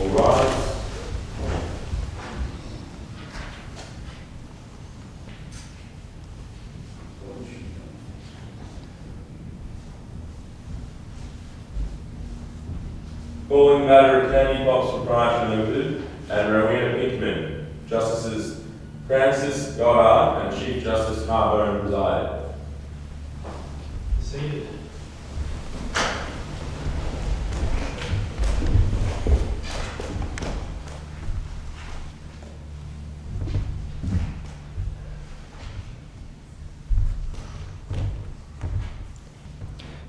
All rise. Calling the matter of Candy Pops Proprietary Limited and Rowena Pinkman, Justices Francis Goddard and Chief Justice Carbone preside. Seated.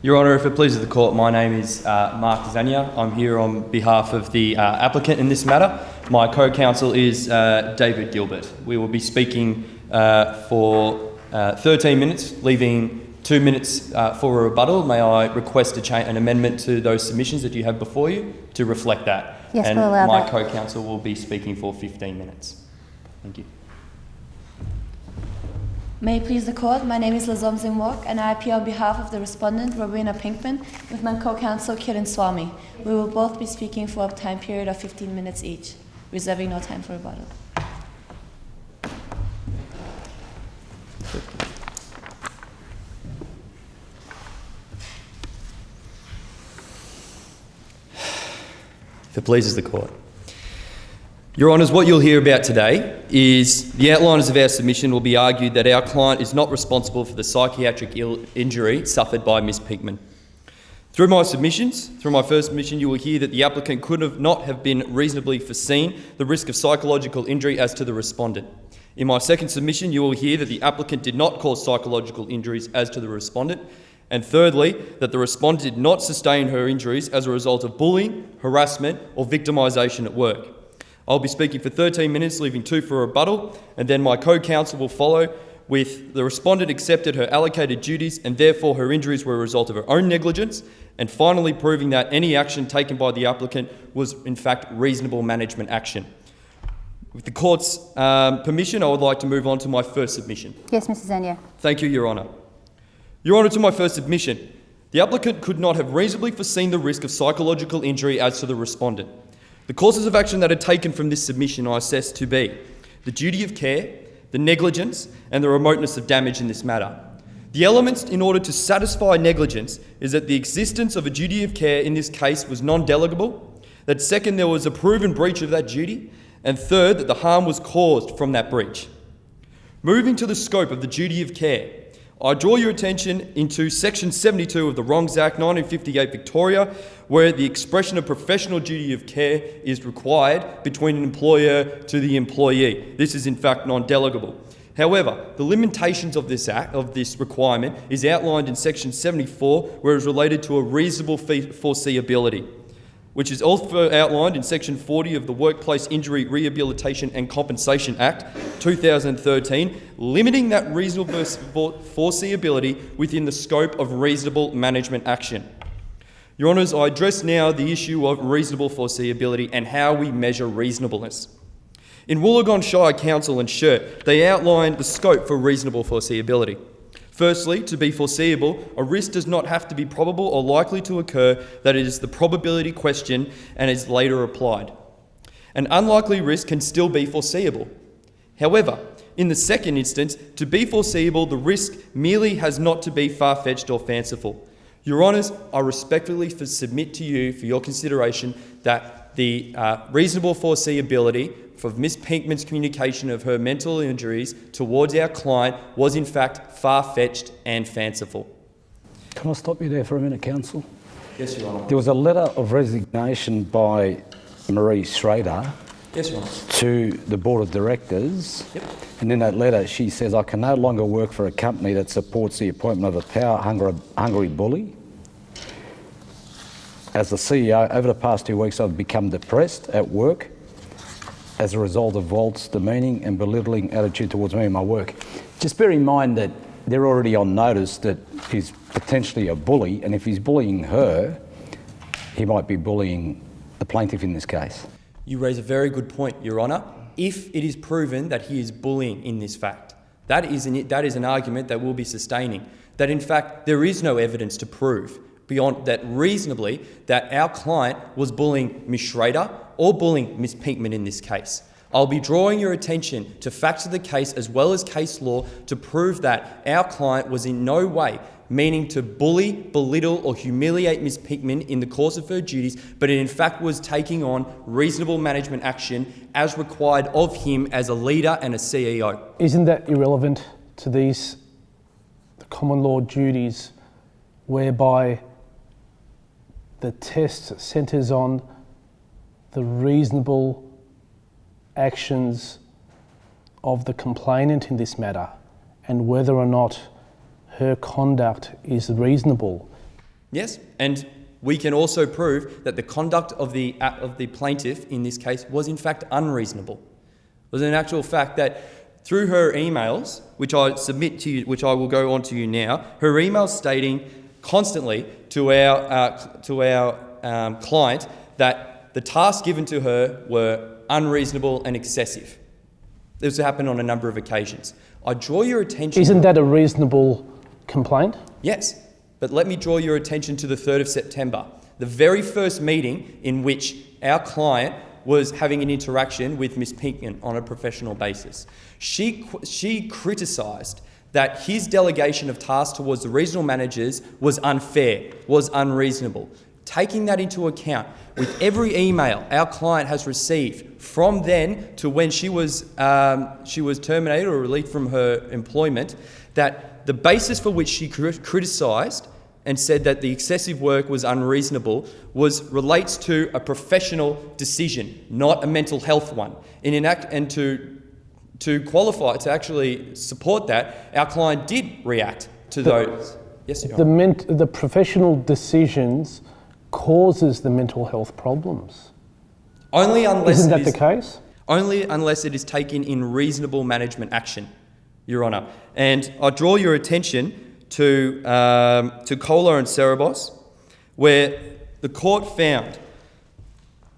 Your Honour, if it pleases the Court, my name is Mark Zania. I'm here on behalf of the applicant in this matter. My co-counsel is David Gilbert. We will be speaking for 13 minutes, leaving 2 minutes for a rebuttal. May I request an amendment to those submissions that you have before you to reflect that? Yes, and we'll allow my that. co-counsel will be speaking for 15 minutes. Thank you. May it please the Court, my name is LaTrobe and I appear on behalf of the Respondent, Rowena Pinkman, with my co-counsel, Kiran Swamy. We will both be speaking for a time period of 15 minutes each, reserving no time for rebuttal. If it pleases the Court. Your Honours, what you'll hear about today is the outliners of our submission will be argued that our client is not responsible for the psychiatric injury suffered by Ms. Pinkman. Through my first submission, you will hear that the applicant could not have been reasonably foreseen the risk of psychological injury as to the respondent. In my second submission, you will hear that the applicant did not cause psychological injuries as to the respondent. And thirdly, that the respondent did not sustain her injuries as a result of bullying, harassment, or victimisation at work. I'll be speaking for 13 minutes, leaving 2 for rebuttal, and then my co-counsel will follow with the respondent accepted her allocated duties and therefore her injuries were a result of her own negligence, and finally proving that any action taken by the applicant was in fact reasonable management action. With the Court's permission, I would like to move on to my first submission. Yes, Mr. Zania. Thank you, Your Honour. Your Honour, to my first submission, the applicant could not have reasonably foreseen the risk of psychological injury as to the respondent. The courses of action that are taken from this submission I assess to be the duty of care, the negligence, and the remoteness of damage in this matter. The elements in order to satisfy negligence is that the existence of a duty of care in this case was non-delegable, that second, there was a proven breach of that duty, and third, that the harm was caused from that breach. Moving to the scope of the duty of care, I draw your attention into Section 72 of the Wrongs Act 1958 Victoria, where the expression of professional duty of care is required between an employer to the employee. This is in fact non-delegable. However, the limitations of this requirement is outlined in Section 74, where it is related to a reasonable foreseeability, which is also outlined in Section 40 of the Workplace Injury Rehabilitation and Compensation Act 2013, limiting that reasonable foreseeability within the scope of reasonable management action. Your Honours, I address now the issue of reasonable foreseeability and how we measure reasonableness. In Wollongong Shire Council and Shirt, they outlined the scope for reasonable foreseeability. Firstly, to be foreseeable, a risk does not have to be probable or likely to occur, that it is the probability question and is later applied. An unlikely risk can still be foreseeable. However, in the second instance, to be foreseeable, the risk merely has not to be far-fetched or fanciful. Your Honours, I respectfully submit to you for your consideration that the reasonable foreseeability for Ms. Pinkman's communication of her mental injuries towards our client was in fact far-fetched and fanciful. Can I stop you there for a minute, Counsel? Yes, Your Honour. There was a letter of resignation by Marie Schrader Yes, Your Honour. to the Board of Directors. Yep. And in that letter she says, I can no longer work for a company that supports the appointment of a power-hungry bully. As the CEO, over the past 2 weeks I've become depressed at work as a result of Walt's demeaning and belittling attitude towards me and my work. Just bear in mind that they're already on notice that he's potentially a bully, and if he's bullying her, he might be bullying the plaintiff in this case. You raise a very good point, Your Honour. If it is proven that he is bullying in this fact, that is an argument that we'll be sustaining. That in fact there is no evidence to prove reasonably that our client was bullying Ms. Schrader or bullying Ms. Pinkman in this case. I'll be drawing your attention to facts of the case as well as case law to prove that our client was in no way meaning to bully, belittle or humiliate Ms. Pinkman in the course of her duties, but it in fact was taking on reasonable management action as required of him as a leader and a CEO. Isn't that irrelevant to the common law duties whereby the test centres on the reasonable actions of the complainant in this matter and whether or not her conduct is reasonable? Yes, and we can also prove that the conduct of the plaintiff in this case was in fact unreasonable. It was an actual fact that through her emails, which I submit to you, which I will go on to you now, her emails stating constantly to our client that the tasks given to her were unreasonable and excessive. This happened on a number of occasions. I draw your attention... Isn't that a reasonable complaint? Yes, but let me draw your attention to the 3rd of September, the very first meeting in which our client was having an interaction with Ms. Pinkman on a professional basis. She criticised that his delegation of tasks towards the regional managers was unfair, was unreasonable. Taking that into account, with every email our client has received from then to when she was terminated or relieved from her employment, that the basis for which she criticised and said that the excessive work was unreasonable relates to a professional decision, not a mental health one. And to qualify, to actually support that, our client did react to those. Yes, Your Honour. The professional decisions causes the mental health problems. Only unless Isn't that the case? Only unless it is taken in reasonable management action, Your Honour. And I draw your attention to Kohler and Cerebos, where the court found,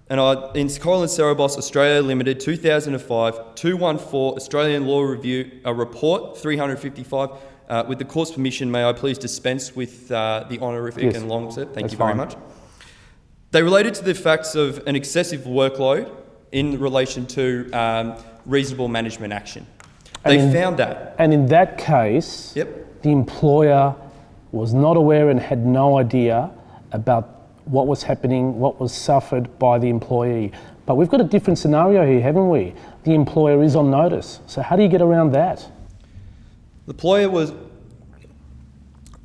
in Kohler and Cerebos, Australia Limited, 2005, 214 Australian Law Review, report 355. With the court's permission, may I please dispense with the honorific Yes, and long set? Thank that's you very fine. much. They related to the facts of an excessive workload in relation to reasonable management action. They found that. And in that case, Yep. the employer was not aware and had no idea about what was happening, what was suffered by the employee. But we've got a different scenario here, haven't we? The employer is on notice. So how do you get around that? The employer was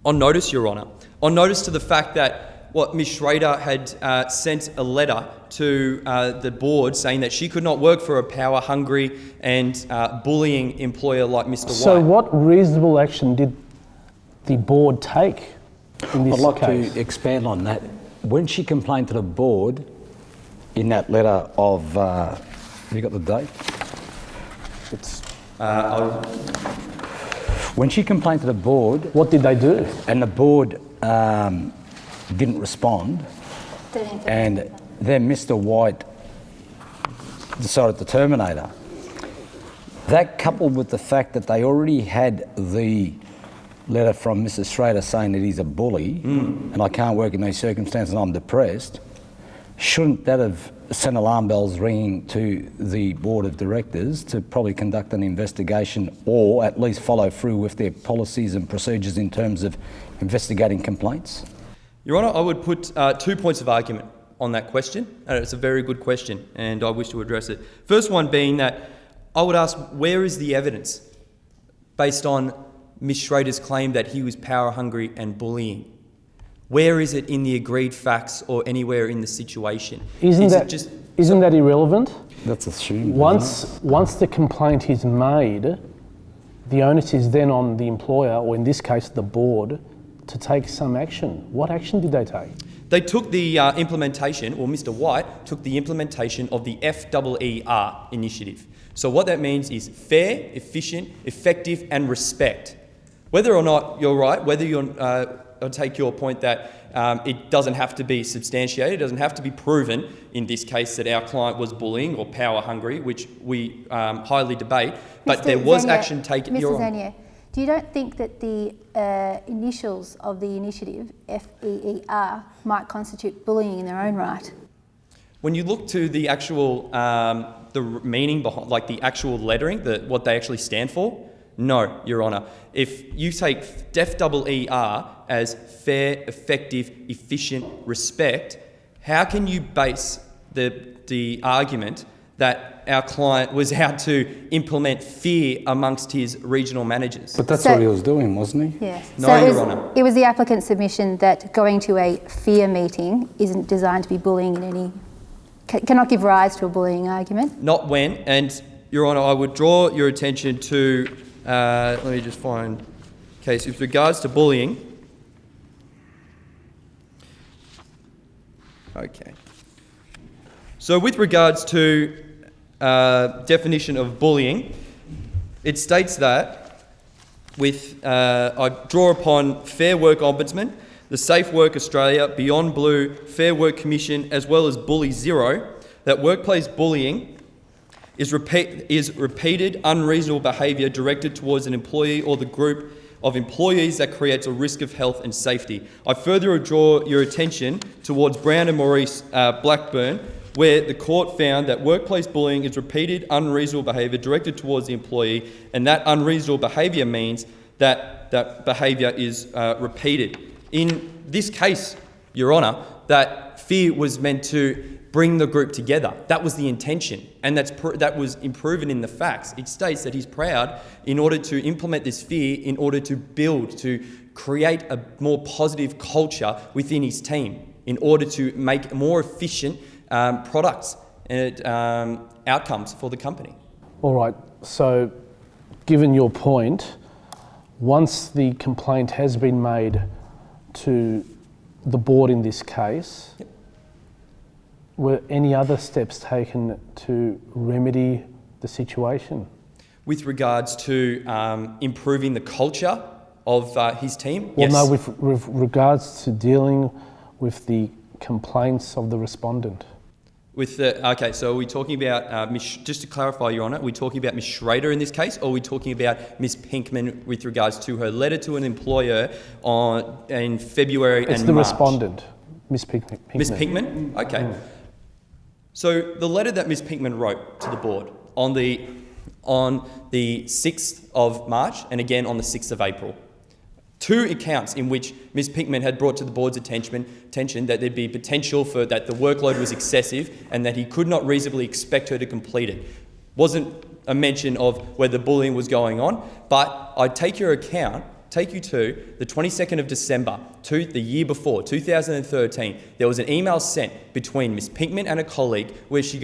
on notice, Your Honour, on notice to the fact that Ms. Schrader had sent a letter to the board saying that she could not work for a power-hungry and bullying employer like Mr. White. So what reasonable action did the board take in this I'd like case? to expand on that. When she complained to the board in that letter of, have you got the date? It's, When she complained to the board what did they do? and the board didn't respond, and then Mr. White decided to terminate her. That coupled with the fact that they already had the letter from Mrs. Schrader saying that he's a bully and I can't work in these circumstances and I'm depressed, shouldn't that have sent alarm bells ringing to the board of directors to probably conduct an investigation or at least follow through with their policies and procedures in terms of investigating complaints? Your Honour, I would put 2 points of argument on that question. It's a very good question and I wish to address it. First one being that I would ask, where is the evidence based on Ms. Schrader's claim that he was power-hungry and bullying? Where is it in the agreed facts or anywhere in the situation? Isn't that irrelevant? That's assumed. Once the complaint is made, the onus is then on the employer, or in this case the board, to take some action. What action did they take? They took the implementation, or Mr. White took the implementation of the FEER initiative. So what that means is fair, efficient, effective and respect. Whether or not you're right, whether I'll take your point that it doesn't have to be substantiated, it doesn't have to be proven, in this case, that our client was bullying or power hungry, which we highly debate, but there was action taken. Mr. Zanier, you don't think that the initials of the initiative, FEER, might constitute bullying in their own right? When you look to the actual, the meaning behind, like the actual lettering, what they actually stand for, no, Your Honour. If you take FEER as fair, effective, efficient, respect, how can you base the argument that our client was out to implement fear amongst his regional managers? But that's what he was doing, wasn't he? Yes. No, so Your Honour. it was the applicant's submission that going to a fear meeting isn't designed to be bullying in any... cannot give rise to a bullying argument? Not when, and Your Honour, I would draw your attention to, let me just find case with regards to bullying. Okay. So with regards to definition of bullying, it states that I draw upon Fair Work Ombudsman, the Safe Work Australia, Beyond Blue, Fair Work Commission, as well as Bully Zero, that workplace bullying is repeated unreasonable behaviour directed towards an employee or the group of employees that creates a risk of health and safety. I further draw your attention towards Brown and Maurice Blackburn, where the court found that workplace bullying is repeated unreasonable behaviour directed towards the employee, and that unreasonable behaviour means that that behaviour is repeated. In this case, Your Honour, that fear was meant to bring the group together. That was the intention, and that was proven in the facts. It states that he's proud in order to implement this fear, in order to build, to create a more positive culture within his team, in order to make more efficient products and outcomes for the company. All right, so given your point, once the complaint has been made to the board in this case, yep, were any other steps taken to remedy the situation? With regards to improving the culture of his team? Well, yes. no, with regards to dealing with the complaints of the respondent. Okay, so are we talking about, just to clarify, Your Honour, are we talking about Ms Schrader in this case, or are we talking about Ms Pinkman with regards to her letter to an employer in February and March? It's the respondent, Ms Pinkman. Ms Pinkman? Okay. So the letter that Ms Pinkman wrote to the board on the 6th of March and again on the 6th of April, two accounts in which Ms Pinkman had brought to the board's attention that there'd be potential for that the workload was excessive and that he could not reasonably expect her to complete it. Wasn't a mention of whether bullying was going on, but I take you to the 22nd of December, the year before, 2013, there was an email sent between Ms Pinkman and a colleague where she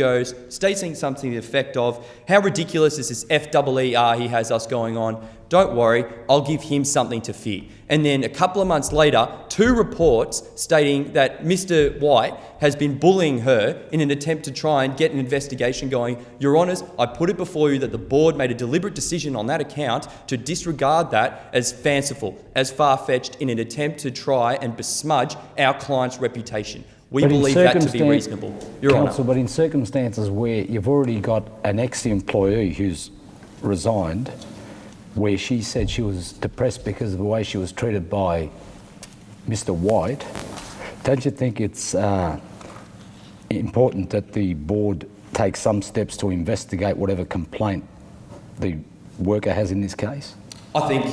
stating something to the effect of, how ridiculous is this FEER he has us going on? Don't worry, I'll give him something to fear. And then a couple of months later, two reports stating that Mr White has been bullying her in an attempt to try and get an investigation going. Your Honours, I put it before you that the board made a deliberate decision on that account to disregard that as fanciful, as far-fetched in an attempt to try and besmudge our client's reputation. We believe that to be reasonable. Your Honour. Counsel, but in circumstances where you've already got an ex-employee who's resigned, where she said she was depressed because of the way she was treated by Mr White, don't you think it's important that the board take some steps to investigate whatever complaint the worker has in this case? I think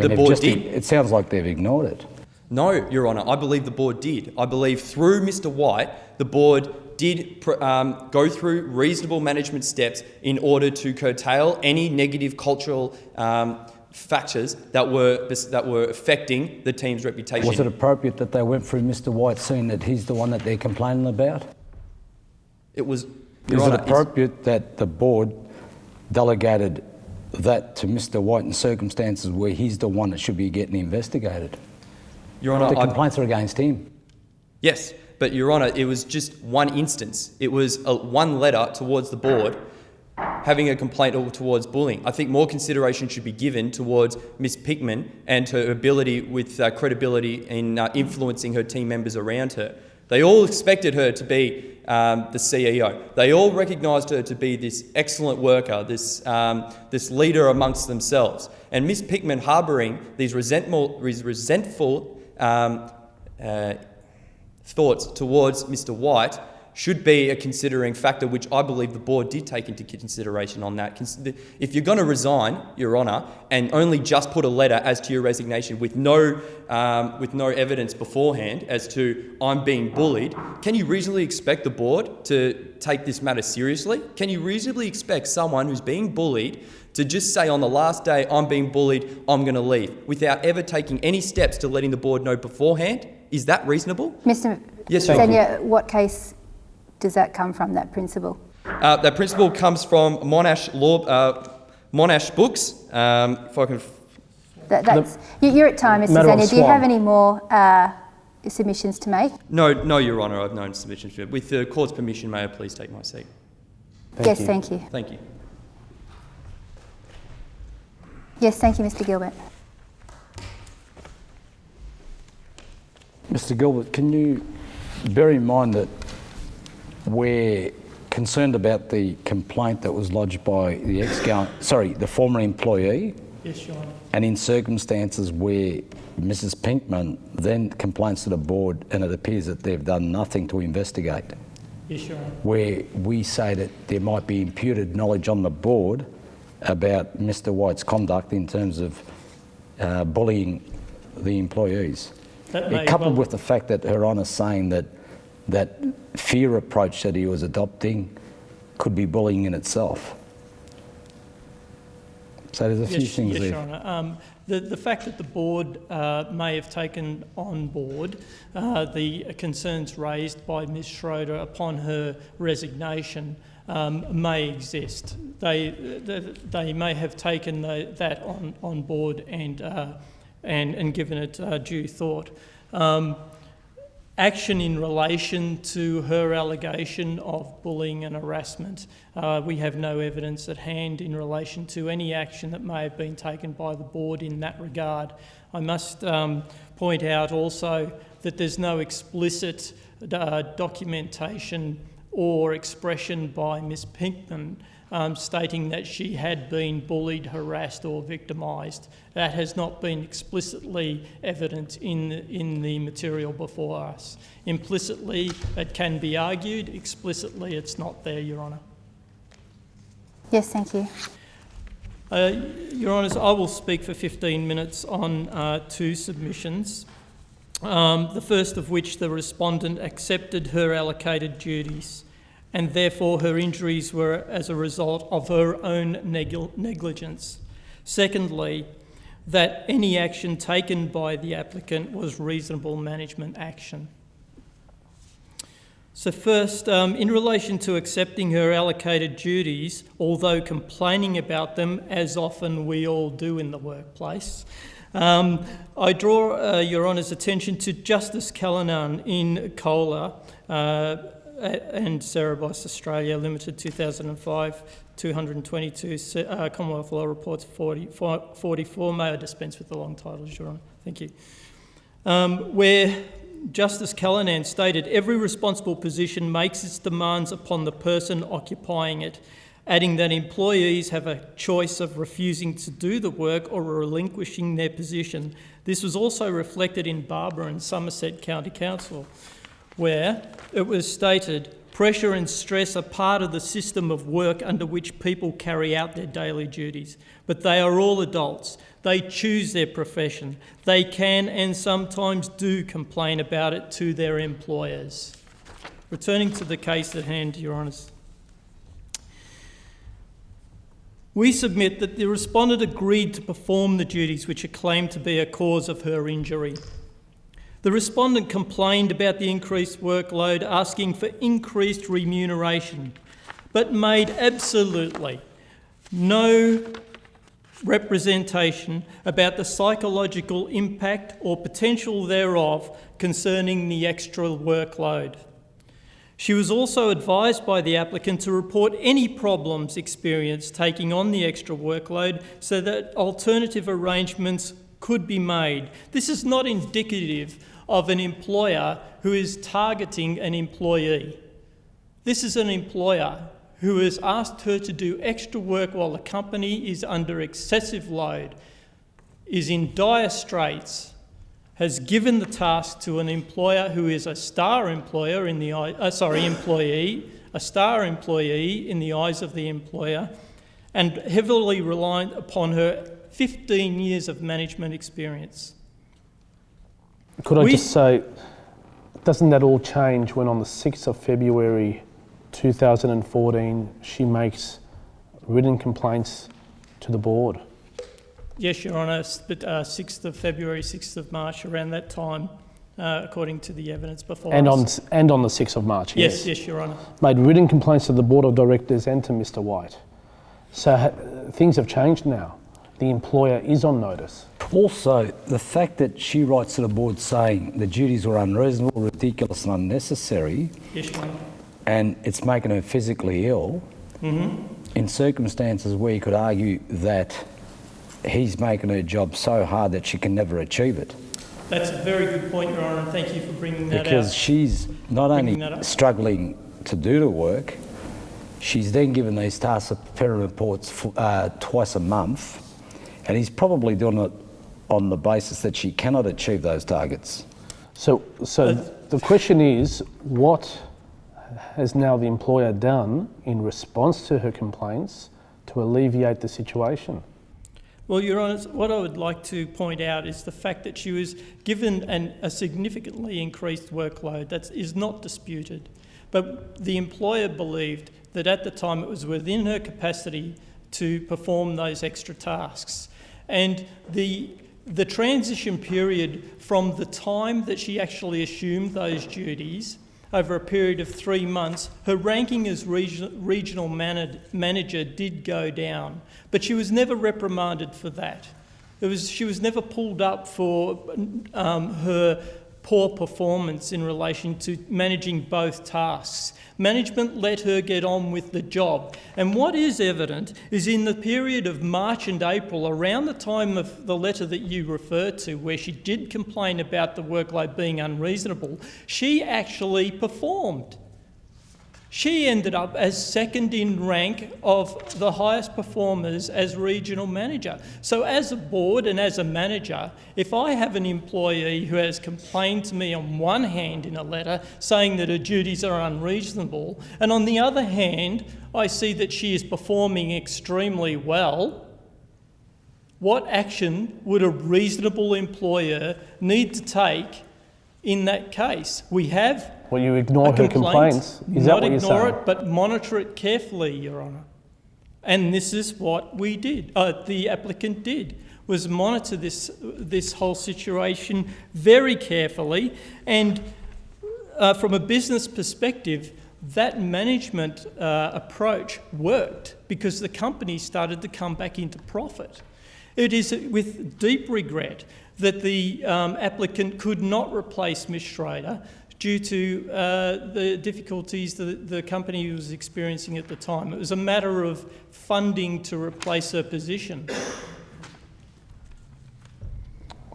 the board did. It sounds like they've ignored it. No, Your Honour, I believe the board did. I believe through Mr White, the board did go through reasonable management steps in order to curtail any negative cultural factors that were affecting the team's reputation. Was it appropriate that they went through Mr White, seeing that he's the one that they're complaining about? It was. Is it appropriate that the board delegated that to Mr White in circumstances where he's the one that should be getting investigated? Your Honour, the complaints are against him. Yes, but Your Honour, it was just one instance. It was one letter towards the board having a complaint towards bullying. I think more consideration should be given towards Ms Pinkman and her ability with credibility in influencing her team members around her. They all expected her to be the CEO. They all recognised her to be this excellent worker, this leader amongst themselves. And Ms. Pinkman harbouring these resentful thoughts towards Mr. White should be a considering factor, which I believe the board did take into consideration on that. If you're going to resign, Your Honour, and only just put a letter as to your resignation with no evidence beforehand as to I'm being bullied, can you reasonably expect the board to take this matter seriously? Can you reasonably expect someone who's being bullied to just say on the last day, I'm being bullied, I'm going to leave, without ever taking any steps to letting the board know beforehand? Is that reasonable? Mr. Yes, Your Honour. Senior, what case does that come from, that principle? That principle comes from Monash books. If I can... You're at time, Mr. Senior. Do you have any more submissions to make? No, Your Honour, I've no submissions to it. With the court's permission, may I please take my seat? Yes, thank you. Thank you. Yes, thank you, Mr. Gilbert. Mr. Gilbert, can you bear in mind that we're concerned about the complaint that was lodged by the former employee? Yes, Your Honour. And in circumstances where Mrs. Pinkman then complains to the board and it appears that they've done nothing to investigate. Yes, Your Honour. Where we say that there might be imputed knowledge on the board about Mr. White's conduct in terms of bullying the employees. Coupled with the fact that Her Honour's saying that fear approach that he was adopting could be bullying in itself. So there's a few things there. Yes, Your Honour. The fact that the board may have taken on board the concerns raised by Ms. Schroeder upon her resignation may exist. They may have taken that on board and given it due thought. Action in relation to her allegation of bullying and harassment, we have no evidence at hand in relation to any action that may have been taken by the board in that regard. I must point out also that there's no explicit documentation or expression by Ms. Pinkman stating that she had been bullied, harassed or victimised. That has not been explicitly evident in the material before us. Implicitly, it can be argued. Explicitly, it's not there, Your Honour. Yes, thank you. Your Honours, I will speak for 15 minutes on two submissions. The first of which the respondent accepted her allocated duties and therefore her injuries were as a result of her own negligence. Secondly, that any action taken by the applicant was reasonable management action. So first, in relation to accepting her allocated duties, although complaining about them, as often we all do in the workplace, I draw Your Honour's attention to Justice Callanan in Kohler and Cerebos Australia Limited 2005, 222, Commonwealth Law Reports 44. May I dispense with the long titles, Your Honour? Thank you. Where Justice Callanan stated, every responsible position makes its demands upon the person occupying it, adding that employees have a choice of refusing to do the work or relinquishing their position. This was also reflected in Barbara and Somerset County Council, where it was stated, pressure and stress are part of the system of work under which people carry out their daily duties, but they are all adults. They choose their profession. They can and sometimes do complain about it to their employers. Returning to the case at hand, Your Honours. We submit that the respondent agreed to perform the duties which are claimed to be a cause of her injury. The respondent complained about the increased workload, asking for increased remuneration, but made absolutely no representation about the psychological impact or potential thereof concerning the extra workload. She was also advised by the applicant to report any problems experienced taking on the extra workload so that alternative arrangements could be made. This is not indicative of an employer who is targeting an employee. This is an employer who has asked her to do extra work while the company is under excessive load, is in dire straits, has given the task to an employer who is a star employer in the employee, a star employee in the eyes of the employer, and heavily reliant upon her 15 years of management experience. Could I just say, doesn't that all change when on the 6th of February 2014 she makes written complaints to the board? Yes, Your Honour, but 6th of February, 6th of March, around that time, according to the evidence before us. And on the 6th of March, yes. Yes, Your Honour. Made written complaints to the Board of Directors and to Mr White. So things have changed now. The employer is on notice. Also, the fact that she writes to the board saying the duties were unreasonable, ridiculous and unnecessary, Yes, Your Honour. and it's making her physically ill, in circumstances where you could argue that he's making her job so hard that she can never achieve it. That's a very good point, Your Honour, and thank you for bringing that out. Because she's not only struggling to do the work, she's then given these tasks of preparing reports twice a month, and he's probably doing it on the basis that she cannot achieve those targets. So the question is, what has now the employer done in response to her complaints to alleviate the situation? Well, Your Honour, what I would like to point out is the fact that she was given a significantly increased workload that is not disputed. But the employer believed that at the time it was within her capacity to perform those extra tasks. And the transition period from the time that she actually assumed those duties over a period of 3 months, her ranking as regional manager did go down, but she was never reprimanded for that. She was never pulled up for her poor performance in relation to managing both tasks. Management let her get on with the job. And what is evident is in the period of March and April, around the time of the letter that you referred to, where she did complain about the workload being unreasonable, she actually performed. She ended up as second in rank of the highest performers as regional manager. So as a board and as a manager, if I have an employee who has complained to me on one hand in a letter saying that her duties are unreasonable, and on the other hand, I see that she is performing extremely well, what action would a reasonable employer need to take in that case? We have Well, you ignore her complaints. Is that what you're saying? Not ignore it, but monitor it carefully, Your Honour. And this is what we did, the applicant did, was monitor this whole situation very carefully. And from a business perspective, that management approach worked because the company started to come back into profit. It is with deep regret that the applicant could not replace Ms. Schrader due to the difficulties that the company was experiencing at the time. It was a matter of funding to replace her position.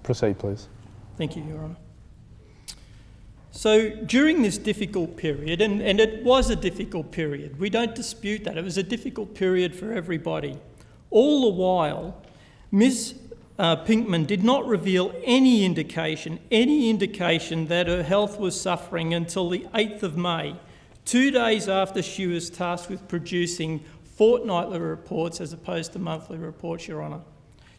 Proceed, please. Thank you, Your Honour. So during this difficult period, and it was a difficult period, we don't dispute that, it was a difficult period for everybody. All the while, Ms. Pinkman did not reveal any indication that her health was suffering until the 8th of May, 2 days after she was tasked with producing fortnightly reports as opposed to monthly reports, Your Honour.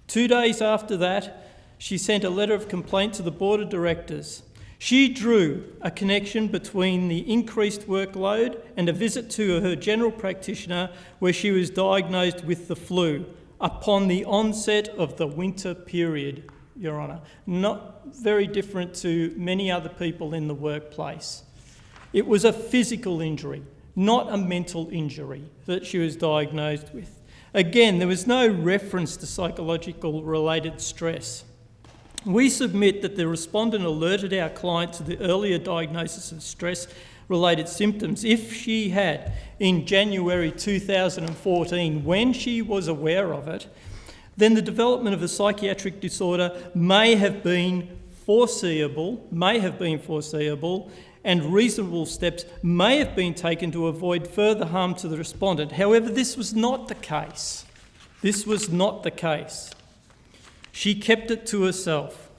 2 days after that, she sent a letter of complaint to the Board of Directors. She drew a connection between the increased workload and a visit to her general practitioner where she was diagnosed with the flu upon the onset of the winter period, Your Honour. Not very different to many other people in the workplace. It was a physical injury, not a mental injury that she was diagnosed with. Again, there was no reference to psychological related stress. We submit that the respondent alerted our client to the earlier diagnosis of stress-related symptoms if she had, in January 2014, when she was aware of it, then the development of a psychiatric disorder may have been foreseeable, may have been foreseeable, and reasonable steps may have been taken to avoid further harm to the respondent. However, this was not the case. This was not the case. She kept it to herself.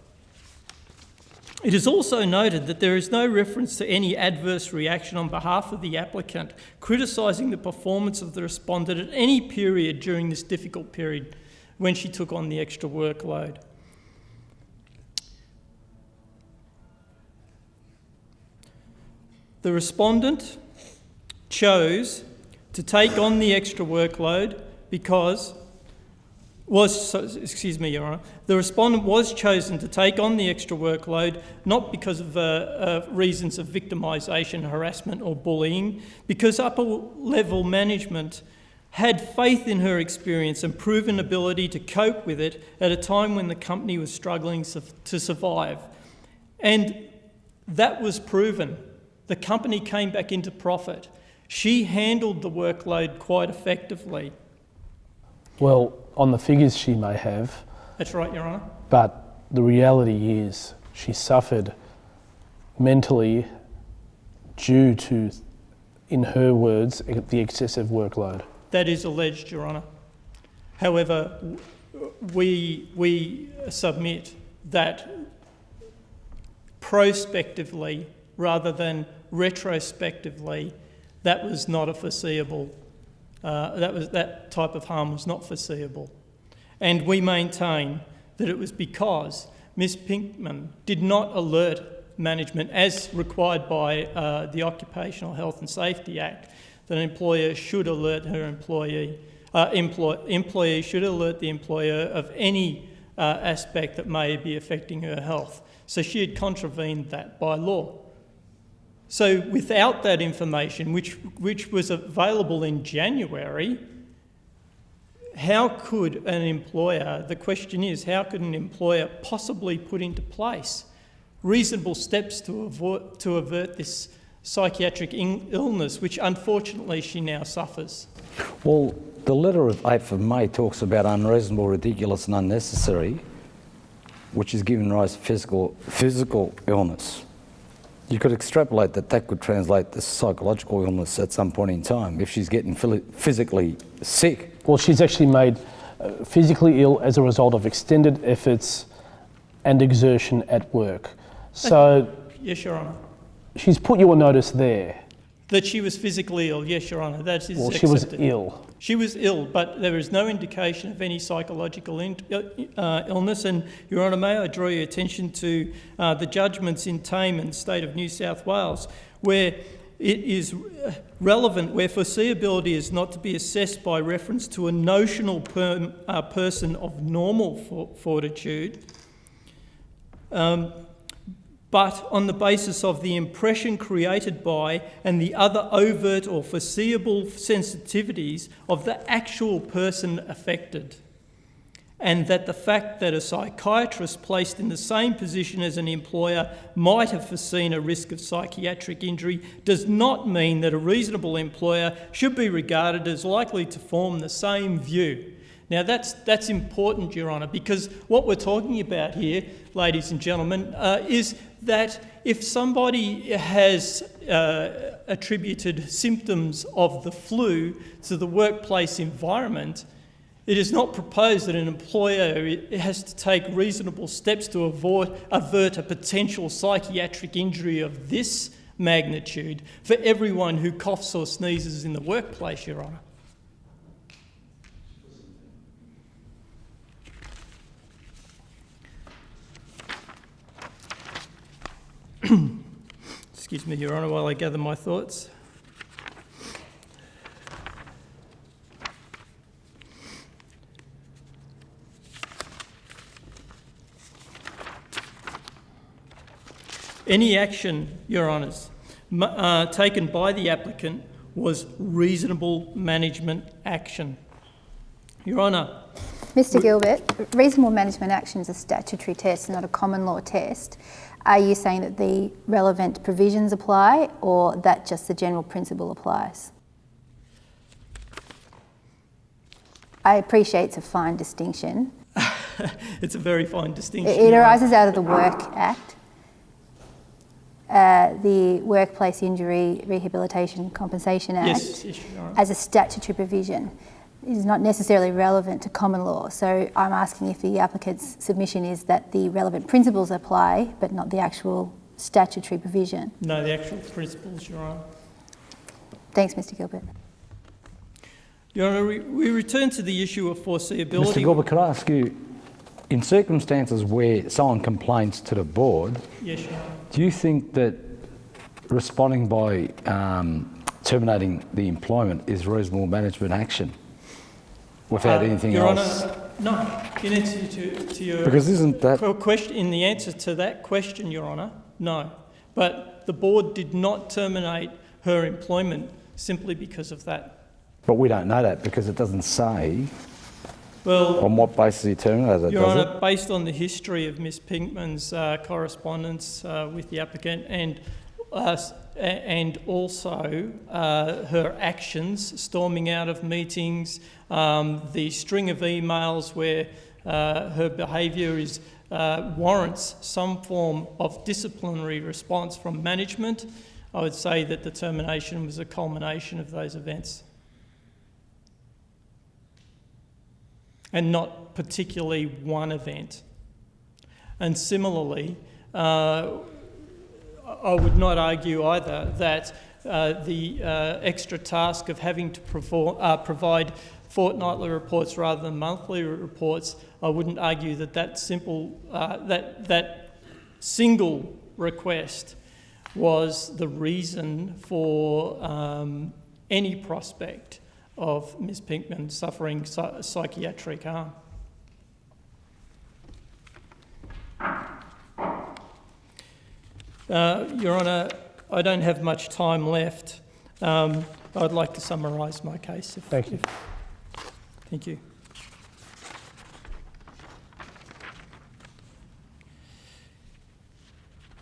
It is also noted that there is no reference to any adverse reaction on behalf of the applicant criticising the performance of the respondent at any period during this difficult period when she took on the extra workload. The respondent chose to take on the extra workload because Your Honour, the respondent was chosen to take on the extra workload not because of reasons of victimisation, harassment or bullying, because upper level management had faith in her experience and proven ability to cope with it at a time when the company was struggling to survive. And that was proven. The company came back into profit. She handled the workload quite effectively. Well, on the figures she may have. That's right, Your Honour. But the reality is she suffered mentally due to, in her words, the excessive workload. That is alleged, Your Honour. However, we submit that prospectively rather than retrospectively, that was not a foreseeable. That type of harm was not foreseeable. And we maintain that it was because Ms Pinkman did not alert management as required by the Occupational Health and Safety Act that an employer should alert her employee should alert the employer of any aspect that may be affecting her health. So she had contravened that by law. So without that information, which was available in January, how could an employer, the question is, how could an employer possibly put into place reasonable steps to avert this psychiatric illness, which unfortunately she now suffers? Well, the letter of 8th of May talks about unreasonable, ridiculous and unnecessary, which is giving rise to physical illness. You could extrapolate that could translate to psychological illness at some point in time if she's getting physically sick. Well, she's actually made physically ill as a result of extended efforts and exertion at work. So, yes, Your Honour. She's put you on notice there. That she was physically ill, yes, Your Honour. That is accepted. She was ill. She was ill, but there is no indication of any psychological illness. And, Your Honour, may I draw your attention to the judgments in Tame and State of New South Wales, where it is relevant, where foreseeability is not to be assessed by reference to a notional person of normal fortitude, but on the basis of the impression created by and the other overt or foreseeable sensitivities of the actual person affected. And that the fact that a psychiatrist placed in the same position as an employer might have foreseen a risk of psychiatric injury does not mean that a reasonable employer should be regarded as likely to form the same view. Now that's important, Your Honour, because what we're talking about here, ladies and gentlemen, is that if somebody has attributed symptoms of the flu to the workplace environment, it is not proposed that an employer has to take reasonable steps to avert a potential psychiatric injury of this magnitude for everyone who coughs or sneezes in the workplace, Your Honour. Excuse me, Your Honour, while I gather my thoughts. Any action, Your Honours, taken by the applicant was reasonable management action. Your Honour. Mr Gilbert, reasonable management action is a statutory test, not a common law test. Are you saying that the relevant provisions apply or that just the general principle applies? I appreciate it's a fine distinction. it's a very fine distinction. It arises out of the Work Act, the Workplace Injury Rehabilitation Compensation Act, Yes, Your Honour. as a statutory provision. It is not necessarily relevant to common law. So I'm asking if the applicant's submission is that the relevant principles apply, but not the actual statutory provision. No, the actual principles, Your Honour. Thanks, Mr. Gilbert. Your Honour, we return to the issue of foreseeability. Mr. Gilbert, could I ask you, in circumstances where someone complains to the board, Yes, Your Honour. do you think that responding by terminating the employment is reasonable management action without anything Your else? Honour, no. In answer to your Because isn't that... question, in the answer to that question, Your Honour, no. But the board did not terminate her employment simply because of that. But we don't know that because it doesn't say Well, on what basis he terminated it, Your does Honour, based on the history of Ms Pinkman's correspondence with the applicant and also her actions, storming out of meetings, the string of emails where her behaviour warrants some form of disciplinary response from management, I would say that the termination was a culmination of those events. And not particularly one event. And similarly, I would not argue either that the extra task of having to provide fortnightly reports rather than monthly reports, I wouldn't argue that that single request was the reason for any prospect of Ms Pinkman suffering psychiatric harm. Your Honour, I don't have much time left. I'd like to summarise my case. Thank you. Thank you.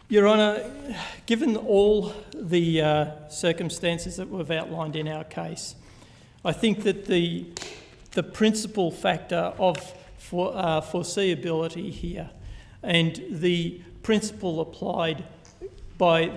Your Honour, given all the circumstances that we've outlined in our case, I think that the principal factor of foreseeability here and the principle applied by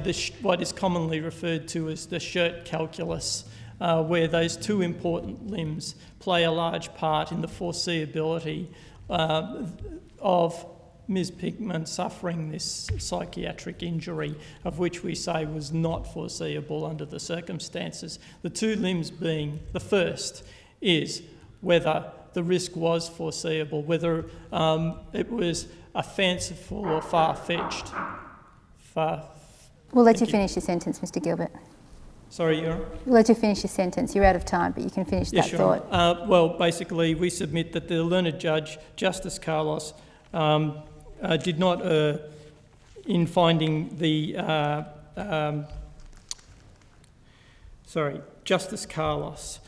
what is commonly referred to as the shirt calculus, where those two important limbs play a large part in the foreseeability of Ms Pinkman suffering this psychiatric injury, of which we say was not foreseeable under the circumstances. The two limbs being, the first is whether the risk was foreseeable, whether it was a fanciful or far-fetched. We'll let you finish your sentence, Mr. Gilbert. Sorry, Your Honour? We'll let you finish your sentence. You're out of time, but you can finish that Your thought. Honour. Well, basically, we submit that the learned judge, Justice Carlos, did not, in finding the, Justice Carlos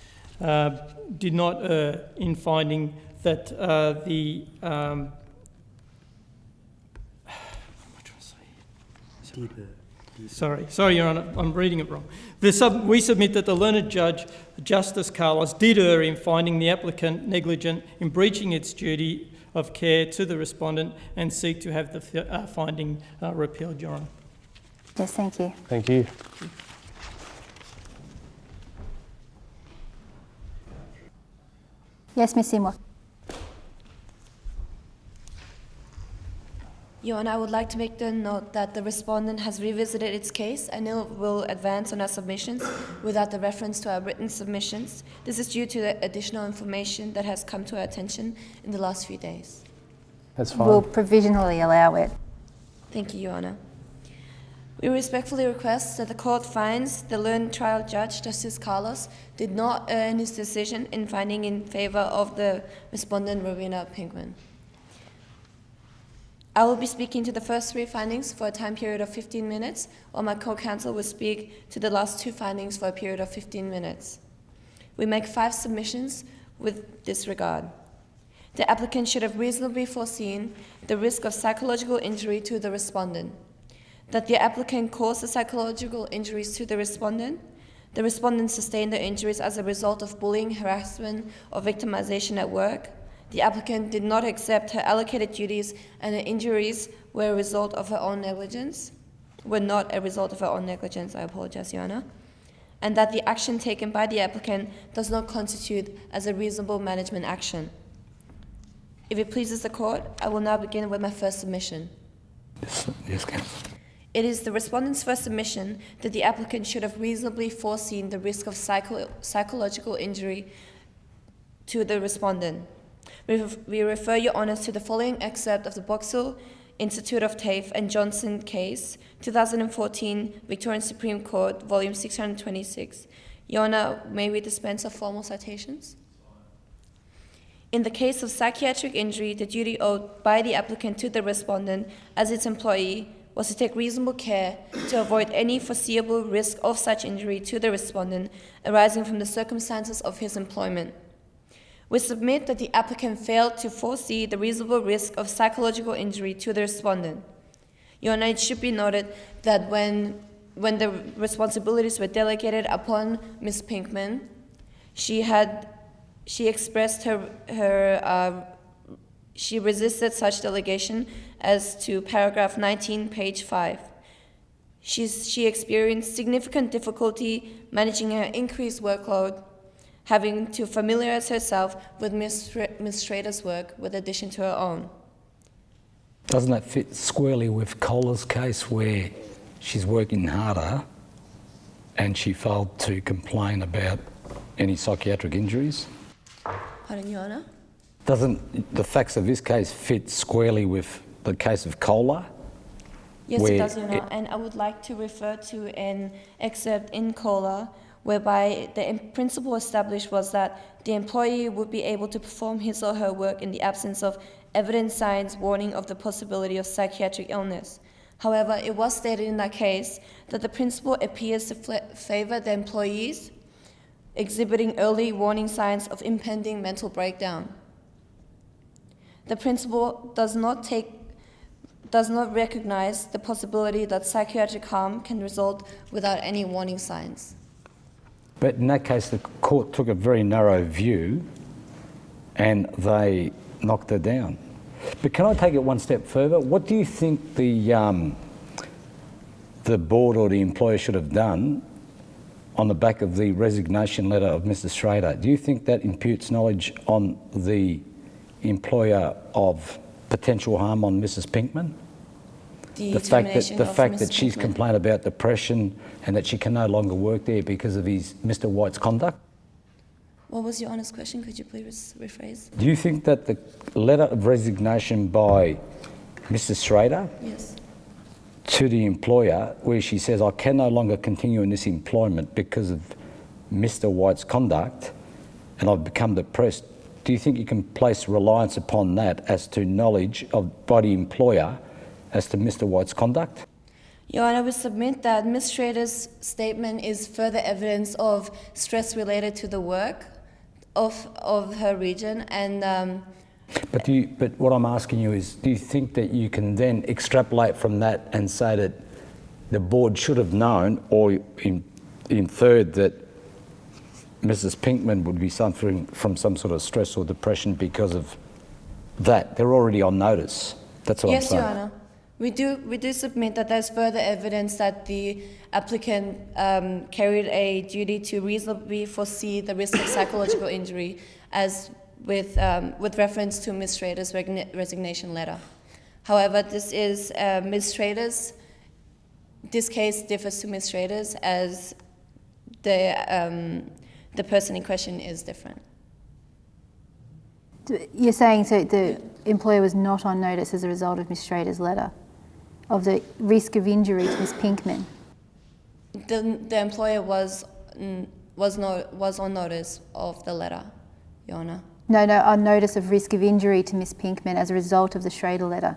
did not, in finding that the, Sorry, Your Honour, I'm reading it wrong. We submit that the learned judge, Justice Carlos, did err in finding the applicant negligent in breaching its duty of care to the respondent and seek to have the finding repealed, Your Honour. Yes, thank you. Thank you. Yes, Ms Seymour. Your Honour, I would like to make the note that the respondent has revisited its case and it will advance on our submissions without the reference to our written submissions. This is due to the additional information that has come to our attention in the last few days. That's fine. We'll provisionally allow it. Thank you, Your Honour. We respectfully request that the court finds the learned trial judge, Justice Carlos, did not err in his decision in finding in favour of the respondent, Rowena Pinkman. I will be speaking to the first three findings for a time period of 15 minutes, while my co-counsel will speak to the last two findings for a period of 15 minutes. We make 5 submissions with this regard. The applicant should have reasonably foreseen the risk of psychological injury to the respondent, that the applicant caused the psychological injuries to the respondent sustained the injuries as a result of bullying, harassment, or victimization at work, The applicant did not accept her allocated duties and her injuries were a result of her own negligence, were not a result of her own negligence, I apologize, Your Honor, and that the action taken by the applicant does not constitute as a reasonable management action. If it pleases the court, I will now begin with my first submission. Yes, Counsel. It is the respondent's first submission that the applicant should have reasonably foreseen the risk of psychological injury to the respondent. We refer Your Honours to the following excerpt of the Boxall Institute of TAFE and Johnson case, 2014, Victorian Supreme Court, volume 626. Your Honour, may we dispense of formal citations? In the case of psychiatric injury, the duty owed by the applicant to the respondent as its employee was to take reasonable care to avoid any foreseeable risk of such injury to the respondent arising from the circumstances of his employment. We submit that the applicant failed to foresee the reasonable risk of psychological injury to the respondent. Your Honor, it should be noted that when the responsibilities were delegated upon Ms. Pinkman, she expressed she resisted such delegation as to paragraph 19, page 5. She experienced significant difficulty managing her increased workload, having to familiarize herself with Ms. Schrader's work with addition to her own. Doesn't that fit squarely with Kohler's case where she's working harder and she failed to complain about any psychiatric injuries? Pardon, Your Honour? Doesn't the facts of this case fit squarely with the case of Kohler? Yes, it does, Your Honour, and I would like to refer to an excerpt in Kohler whereby the principle established was that the employee would be able to perform his or her work in the absence of evident signs warning of the possibility of psychiatric illness. However, it was stated in that case that the principle appears to favour the employees exhibiting early warning signs of impending mental breakdown. The principle does not recognize the possibility that psychiatric harm can result without any warning signs. But in that case, the court took a very narrow view and they knocked her down. But can I take it one step further? What do you think the board or the employer should have done on the back of the resignation letter of Mrs. Schrader? Do you think that imputes knowledge on the employer of potential harm on Mrs. Pinkman? The fact that she's complained about depression and that she can no longer work there because of Mr. White's conduct? What was Your Honour's question? Could you please rephrase? Do you think that the letter of resignation by Mrs. Schrader Yes. to the employer, where she says, I can no longer continue in this employment because of Mr. White's conduct and I've become depressed, do you think you can place reliance upon that as to knowledge by the employer as to Mr. White's conduct? Your Honour, we submit that Ms. Schrader's statement is further evidence of stress related to the work of her region, and But what I'm asking you is, do you think that you can then extrapolate from that and say that the board should have known or inferred that Mrs. Pinkman would be suffering from some sort of stress or depression because of that? They're already on notice. That's what I'm saying. Yes, Your Honour. We do submit that there's further evidence that the applicant carried a duty to reasonably foresee the risk of psychological injury, as with reference to Ms. Schrader's resignation letter. However, this is Ms. Schrader's. This case differs to Ms. Schrader's, as the person in question is different. You're saying so the employer was not on notice as a result of Ms. Schrader's letter of the risk of injury to Ms. Pinkman? The employer was on notice of the letter, Your Honour. No, on notice of risk of injury to Ms. Pinkman as a result of the Schrader letter.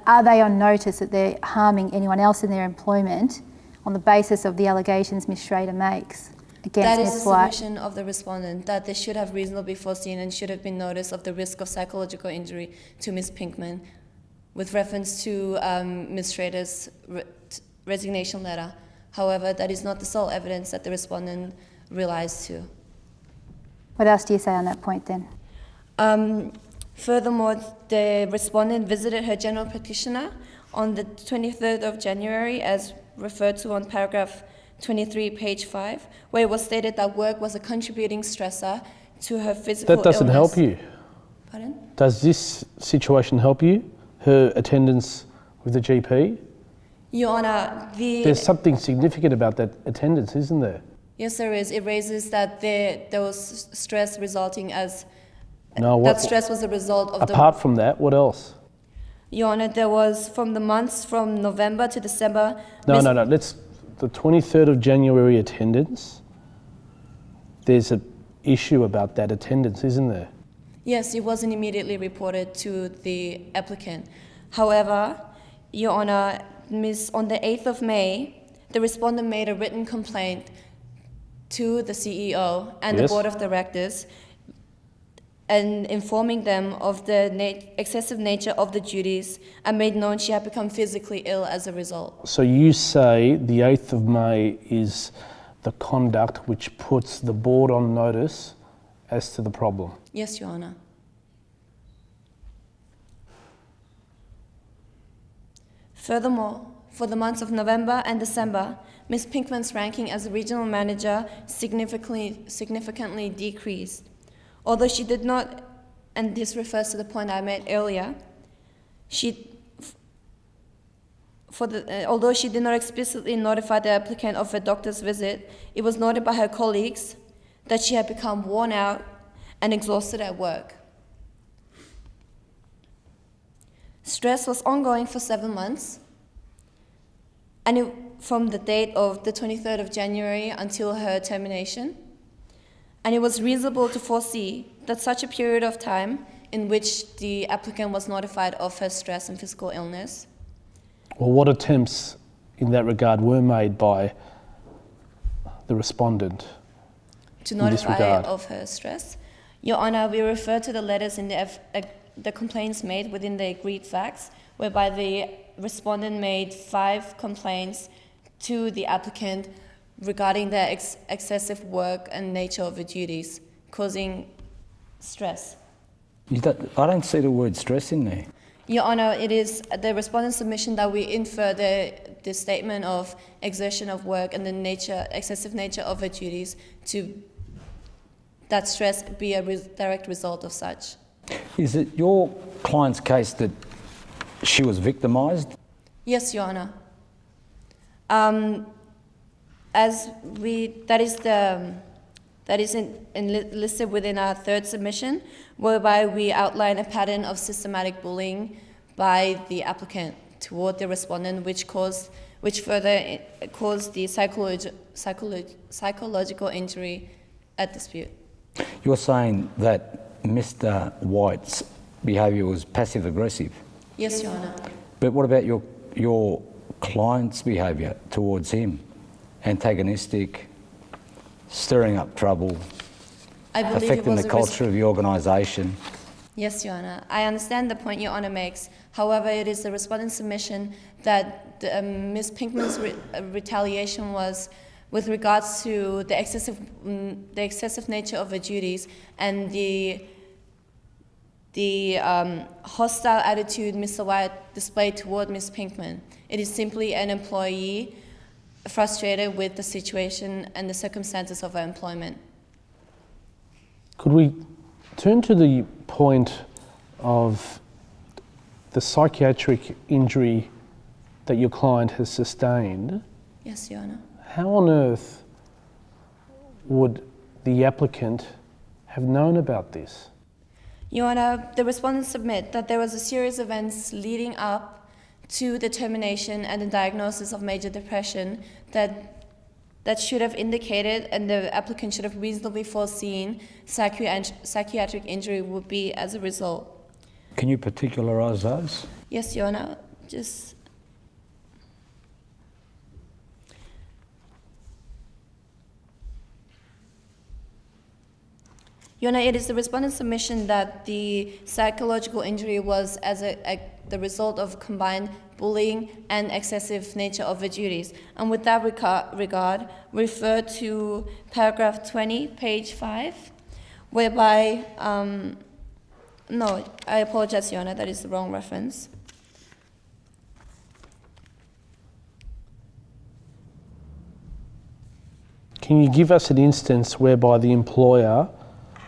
Are they on notice that they're harming anyone else in their employment on the basis of the allegations Ms. Schrader makes against Ms. White? That is the submission of the respondent, that they should have reasonably foreseen and should have been notice of the risk of psychological injury to Ms. Pinkman with reference to Ms. Schrader's resignation letter. However, that is not the sole evidence that the respondent relies to. What else do you say on that point then? Furthermore, the respondent visited her general practitioner on the 23rd of January, as referred to on paragraph 23, page 5, where it was stated that work was a contributing stressor to her physical That doesn't illness. help you. Pardon? Does this situation help you? Her attendance with the GP? Your Honour, There's something significant about that attendance, isn't there? Yes, there is. It raises that there was stress resulting as... No, that stress was a result of apart from that, what else? Your Honour, there was from the months from November to December... No, let's... The 23rd of January attendance, there's an issue about that attendance, isn't there? Yes, it wasn't immediately reported to the applicant. However, Your Honour, on the 8th of May, the respondent made a written complaint to the CEO and the Board of Directors, and informing them of the excessive nature of the duties, and made known she had become physically ill as a result. So you say the 8th of May is the conduct which puts the board on notice as to the problem? Yes, Your Honour. Furthermore, for the months of November and December, Ms. Pinkman's ranking as a regional manager significantly decreased. Although she did not, and this refers to the point I made earlier, although she did not explicitly notify the applicant of her doctor's visit, it was noted by her colleagues that she had become worn out and exhausted at work. Stress was ongoing for 7 months, and from the date of the 23rd of January until her termination. And it was reasonable to foresee that such a period of time in which the applicant was notified of her stress and physical illness. Well, what attempts in that regard were made by the respondent to notify of her stress? Your Honour, we refer to the letters in the complaints made within the agreed facts, whereby the respondent made 5 complaints to the applicant regarding the excessive work and nature of the duties, causing stress. I don't see the word stress in there. Your Honour, it is the respondent's submission that we infer the statement of exertion of work and the excessive nature of her duties to that stress be a direct result of such. Is it your client's case that she was victimised? Yes, Your Honour. That is listed within our 3rd submission, whereby we outline a pattern of systematic bullying by the applicant toward the respondent, which further caused the psychological injury at dispute. You're saying that Mr. White's behaviour was passive-aggressive? Yes, Your Honour. But what about your client's behaviour towards him? Antagonistic, stirring up trouble, affecting the culture of the organisation? Yes, Your Honour. I understand the point Your Honour makes. However, it is the respondent's submission that Ms. Pinkman's retaliation was with regards to the excessive nature of her duties and the hostile attitude Mr. White displayed toward Ms. Pinkman. It is simply an employee frustrated with the situation and the circumstances of her employment. Could we turn to the point of the psychiatric injury that your client has sustained? Yes, Your Honour. How on earth would the applicant have known about this? Your Honour, the respondents submit that there was a series of events leading up to the termination and the diagnosis of major depression that should have indicated, and the applicant should have reasonably foreseen, psychiatric injury would be as a result. Can you particularise those? Yes, Your Honour. Your Honour, it is the respondent's submission that the psychological injury was as the result of combined bullying and excessive nature of her duties. And with that regard, refer to paragraph 20, page 5, whereby No, I apologize, Your Honor, that is the wrong reference. Can you give us an instance whereby the employer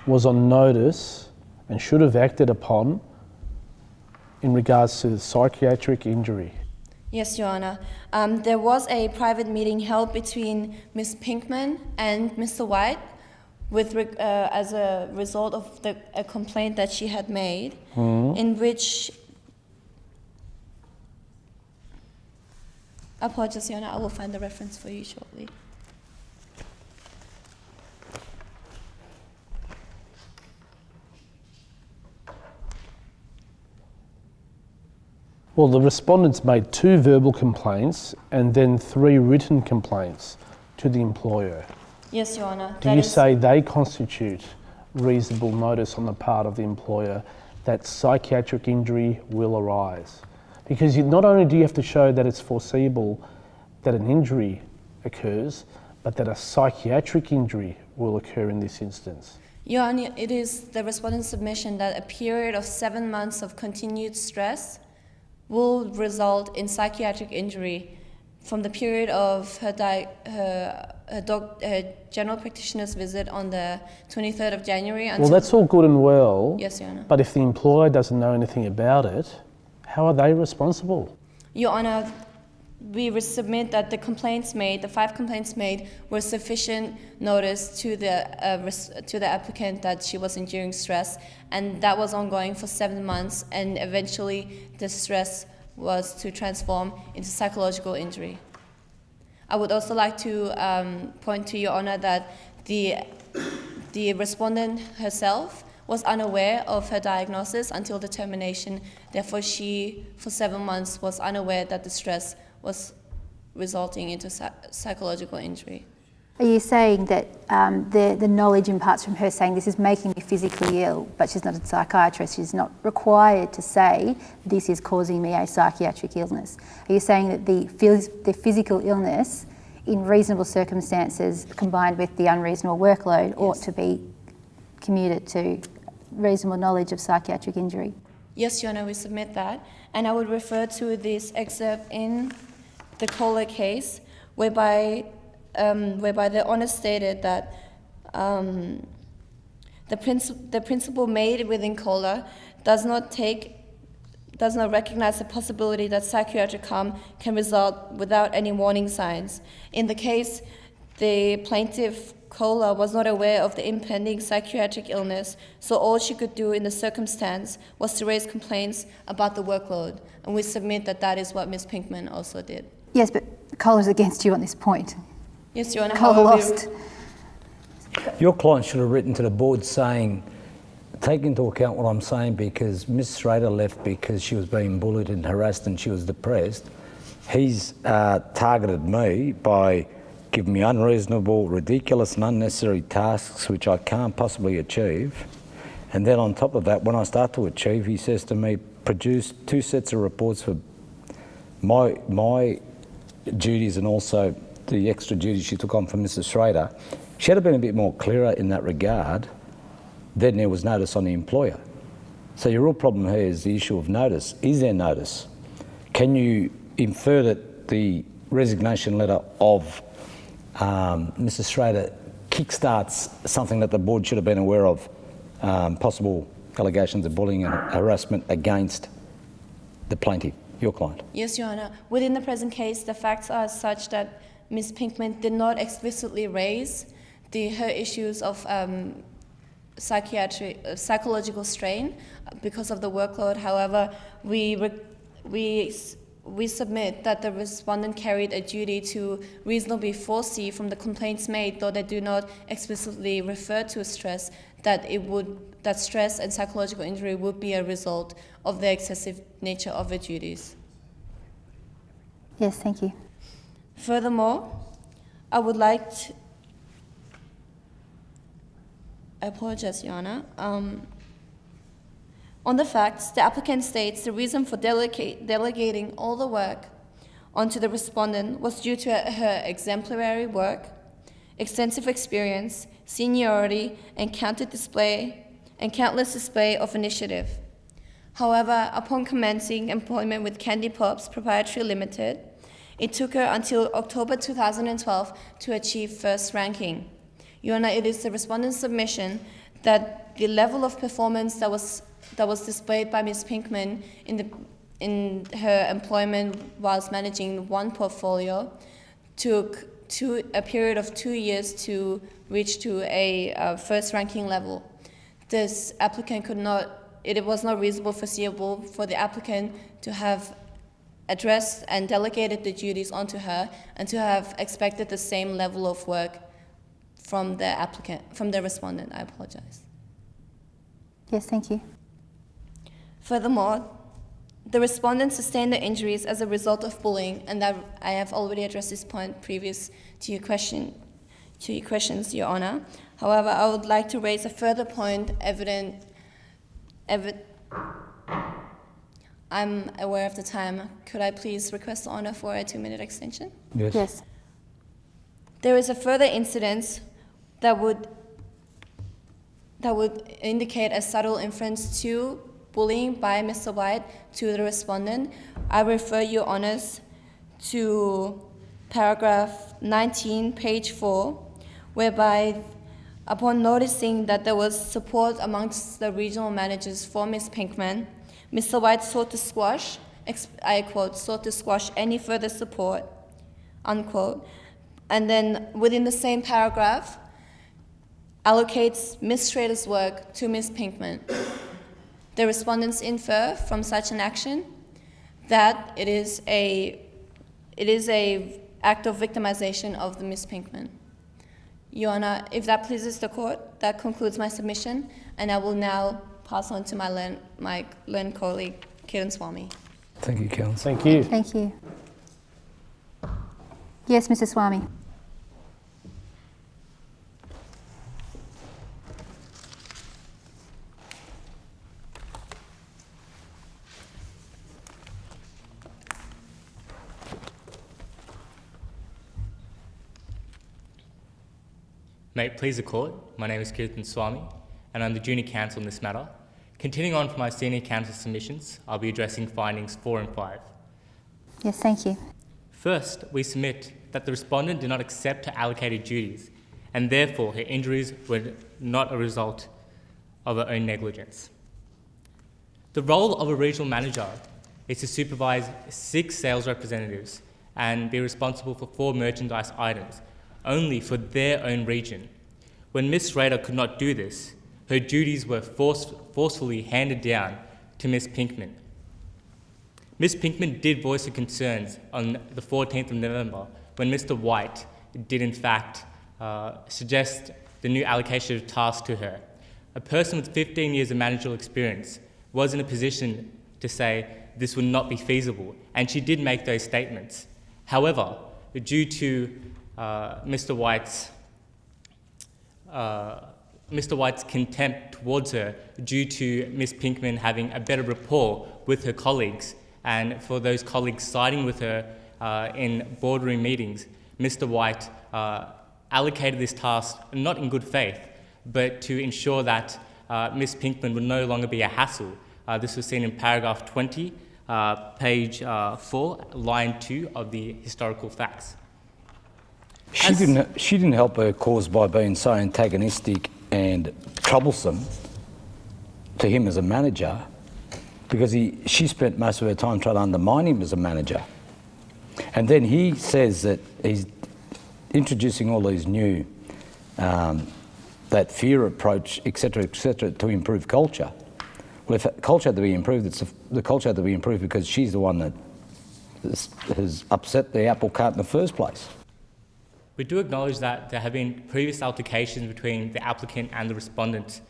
was on notice and should have acted upon in regards to the psychiatric injury? Yes, Your Honor. There was a private meeting held between Ms. Pinkman and Mr. White as a result of a complaint that she had made, in which, apologies, Your Honor, I will find the reference for you shortly. Well, the respondents made 2 verbal complaints and then 3 written complaints to the employer. Yes, Your Honor. Do you say they constitute reasonable notice on the part of the employer that psychiatric injury will arise? Because not only do you have to show that it's foreseeable that an injury occurs, but that a psychiatric injury will occur in this instance? Your Honor, it is the respondent's submission that a period of 7 months of continued stress will result in psychiatric injury from the period of her general practitioner's visit on the 23rd of January until... Well, that's all good and well. Yes, Your Honor. But if the employer doesn't know anything about it, how are they responsible? Your Honor, we submit that the 5 complaints made were sufficient notice to the applicant that she was enduring stress, and that was ongoing for 7 months, and eventually the stress was to transform into psychological injury. I would also like to point to Your Honor that the respondent herself was unaware of her diagnosis until the termination. Therefore, she, for 7 months, was unaware that the stress was resulting into psychological injury. Are you saying that the knowledge imparts from her saying this is making me physically ill, but she's not a psychiatrist, she's not required to say this is causing me a psychiatric illness? Are you saying that the physical illness in reasonable circumstances combined with the unreasonable workload ought to be commuted to reasonable knowledge of psychiatric injury? Yes, Your Honor, we submit that. And I would refer to this excerpt in the Kohler case, whereby the Honour stated that the principle made within Kohler does not recognize the possibility that psychiatric harm can result without any warning signs. In the case, the plaintiff Kohler was not aware of the impending psychiatric illness, so all she could do in the circumstance was to raise complaints about the workload. And we submit that that is what Ms. Pinkman also did. Yes, but Kohler's against you on this point. Yes, Your Honor. Kohler lost. Your client should have written to the board saying, take into account what I'm saying, because Ms. Schrader left because she was being bullied and harassed and she was depressed. He's targeted me by giving me unreasonable, ridiculous and unnecessary tasks which I can't possibly achieve. And then on top of that, when I start to achieve, he says to me, produce 2 sets of reports for my duties and also the extra duties she took on from Mrs. Schrader. She had been a bit more clearer in that regard, then there was notice on the employer. So your real problem here is the issue of notice. Is there notice? Can you infer that the resignation letter of Mrs. Schrader kickstarts something that the board should have been aware of, possible allegations of bullying and harassment against the plaintiff, your client? Yes, Your Honor. Within the present case, the facts are such that Ms. Pinkman did not explicitly raise her issues of psychological strain because of the workload. However, we submit that the respondent carried a duty to reasonably foresee from the complaints made, though they do not explicitly refer to stress, that stress and psychological injury would be a result of the excessive nature of her duties. Yes, thank you. Furthermore, I would like to... I apologize, Your Honor. On the facts, the applicant states the reason for delegating all the work onto the respondent was due to her exemplary work, extensive experience, seniority, and counter-display and countless display of initiative. However, upon commencing employment with Candy Pops Proprietary Limited, it took her until October 2012 to achieve first ranking. Your Honor, it is the respondent's submission that the level of performance that was displayed by Ms. Pinkman in her employment whilst managing one portfolio took a period of 2 years to reach to a first ranking level. This applicant it was not reasonable foreseeable for the applicant to have addressed and delegated the duties onto her and to have expected the same level of work from the respondent. I apologize. Yes, thank you. Furthermore, the respondent sustained the injuries as a result of bullying, and that I have already addressed this point previous to your questions, Your Honor. However, I would like to raise a further point I'm aware of the time. Could I please request the Honor for a 2-minute extension? Yes. Yes. There is a further incident that would indicate a subtle inference to bullying by Mr. White to the respondent. I refer Your Honors to paragraph 19, page 4, whereby upon noticing that there was support amongst the regional managers for Ms. Pinkman, Mr. White sought to squash, I quote, sought to squash any further support, unquote. And then within the same paragraph, allocates Ms. Schrader's work to Ms. Pinkman. The respondents infer from such an action that it is a act of victimization of the Ms. Pinkman. Your Honor, if that pleases the court, that concludes my submission, and I will now pass on to my learned colleague, Kiran Swamy. Thank you, Counsel. Thank you. Thank you. Yes, Mr. Swamy. May it please the Court, my name is Kirtan Swamy, and I'm the Junior Counsel in this matter. Continuing on from my Senior Counsel submissions, I'll be addressing findings 4 and 5. Yes, thank you. First, we submit that the respondent did not accept her allocated duties, and therefore her injuries were not a result of her own negligence. The role of a regional manager is to supervise 6 sales representatives and be responsible for 4 merchandise items, only for their own region. When Ms. Schrader could not do this, her duties were forcefully handed down to Ms. Pinkman. Ms. Pinkman did voice her concerns on the 14th of November when Mr. White did in fact suggest the new allocation of tasks to her. A person with 15 years of managerial experience was in a position to say this would not be feasible, and she did make those statements. However, due to Mr. White's contempt towards her, due to Ms. Pinkman having a better rapport with her colleagues, and for those colleagues siding with her in boardroom meetings, Mr. White allocated this task not in good faith, but to ensure that Ms. Pinkman would no longer be a hassle. This was seen in paragraph 20, page 4, line 2 of the historical facts. She didn't help her cause by being so antagonistic and troublesome to him as a manager, because she spent most of her time trying to undermine him as a manager. And then he says that he's introducing all these new, that fear approach, etc., to improve culture. Well, if culture had to be improved, the culture had to be improved because she's the one that has upset the apple cart in the first place. We do acknowledge that there have been previous altercations between the applicant and the respondent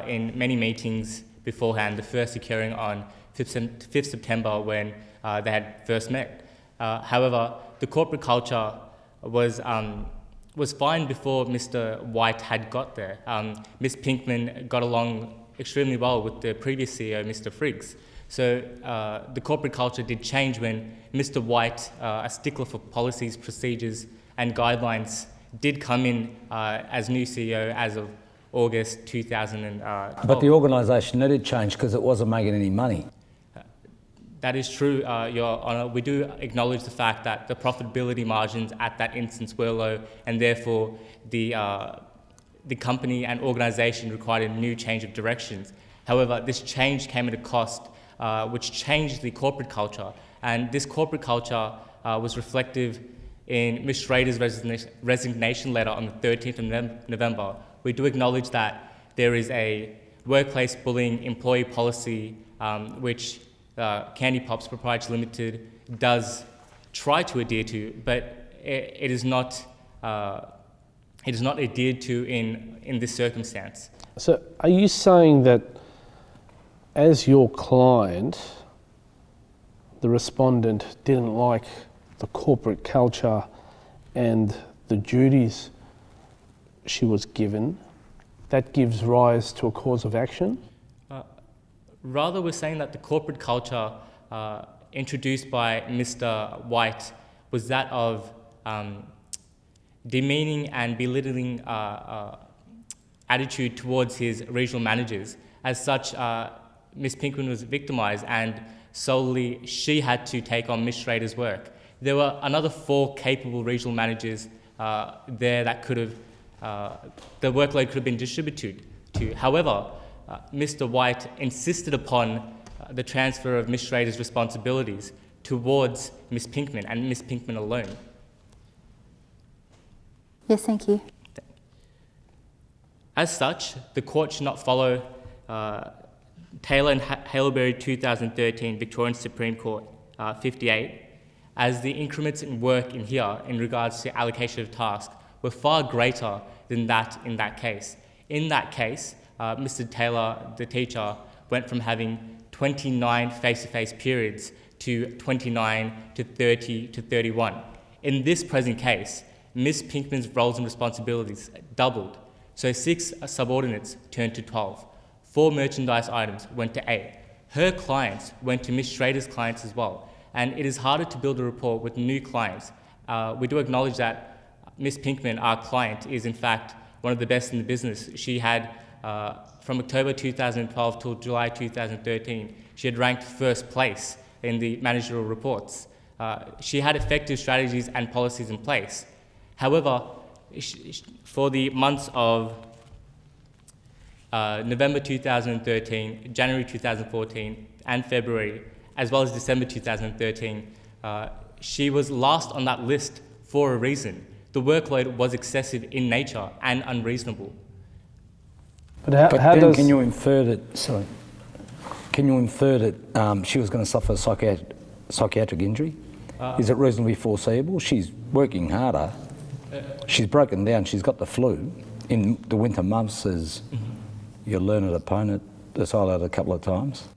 in many meetings beforehand, the first occurring on 5th September when they had first met. However, the corporate culture was fine before Mr. White had got there. Ms. Pinkman got along extremely well with the previous CEO, Mr. Friggs. So the corporate culture did change when Mr. White, a stickler for policies, procedures, and guidelines, did come in as new CEO as of August 2012. But the organisation needed change because it wasn't making any money. That is true, Your Honour. We do acknowledge the fact that the profitability margins at that instance were low, and therefore the company and organisation required a new change of directions. However, this change came at a cost, which changed the corporate culture, and this corporate culture was reflective in Ms. Schrader's resignation letter on the 13th of November. We do acknowledge that there is a workplace bullying employee policy which Candy Pops Proprietary Limited does try to adhere to, but it is not adhered to in this circumstance. So are you saying that as your client, the respondent didn't like the corporate culture and the duties she was given, that gives rise to a cause of action? Rather, we're saying that the corporate culture introduced by Mr. White was that of demeaning and belittling attitude towards his regional managers. As such, Ms. Pinkman was victimised, and solely she had to take on Ms. Schrader's work. There were another 4 capable regional managers there that could have, the workload could have been distributed to. However, Mr. White insisted upon the transfer of Ms. Schrader's responsibilities towards Ms. Pinkman and Ms. Pinkman alone. Yes, thank you. As such, the court should not follow Taylor and Haleberry 2013 Victorian Supreme Court 58, as the increments in work in here in regards to allocation of tasks were far greater than that in that case. In that case, Mr. Taylor, the teacher, went from having 29 face-to-face periods to 29 to 30 to 31. In this present case, Ms. Pinkman's roles and responsibilities doubled. So 6 subordinates turned to 12. 4 merchandise items went to 8. Her clients went to Ms. Schrader's clients as well. And it is harder to build a rapport with new clients. We do acknowledge that Ms. Pinkman, our client, is in fact one of the best in the business. She had, from October 2012 till July 2013, she had ranked first place in the managerial reports. She had effective strategies and policies in place. However, for the months of November 2013, January 2014, and February, as well as December 2013, she was last on that list for a reason. The workload was excessive in nature and unreasonable. But how does... Can you infer that? Sorry. Can you infer that she was going to suffer a psychiatric injury? Is it reasonably foreseeable? She's working harder. She's broken down. She's got the flu. In the winter months, as your learned opponent has highlighted a couple of times.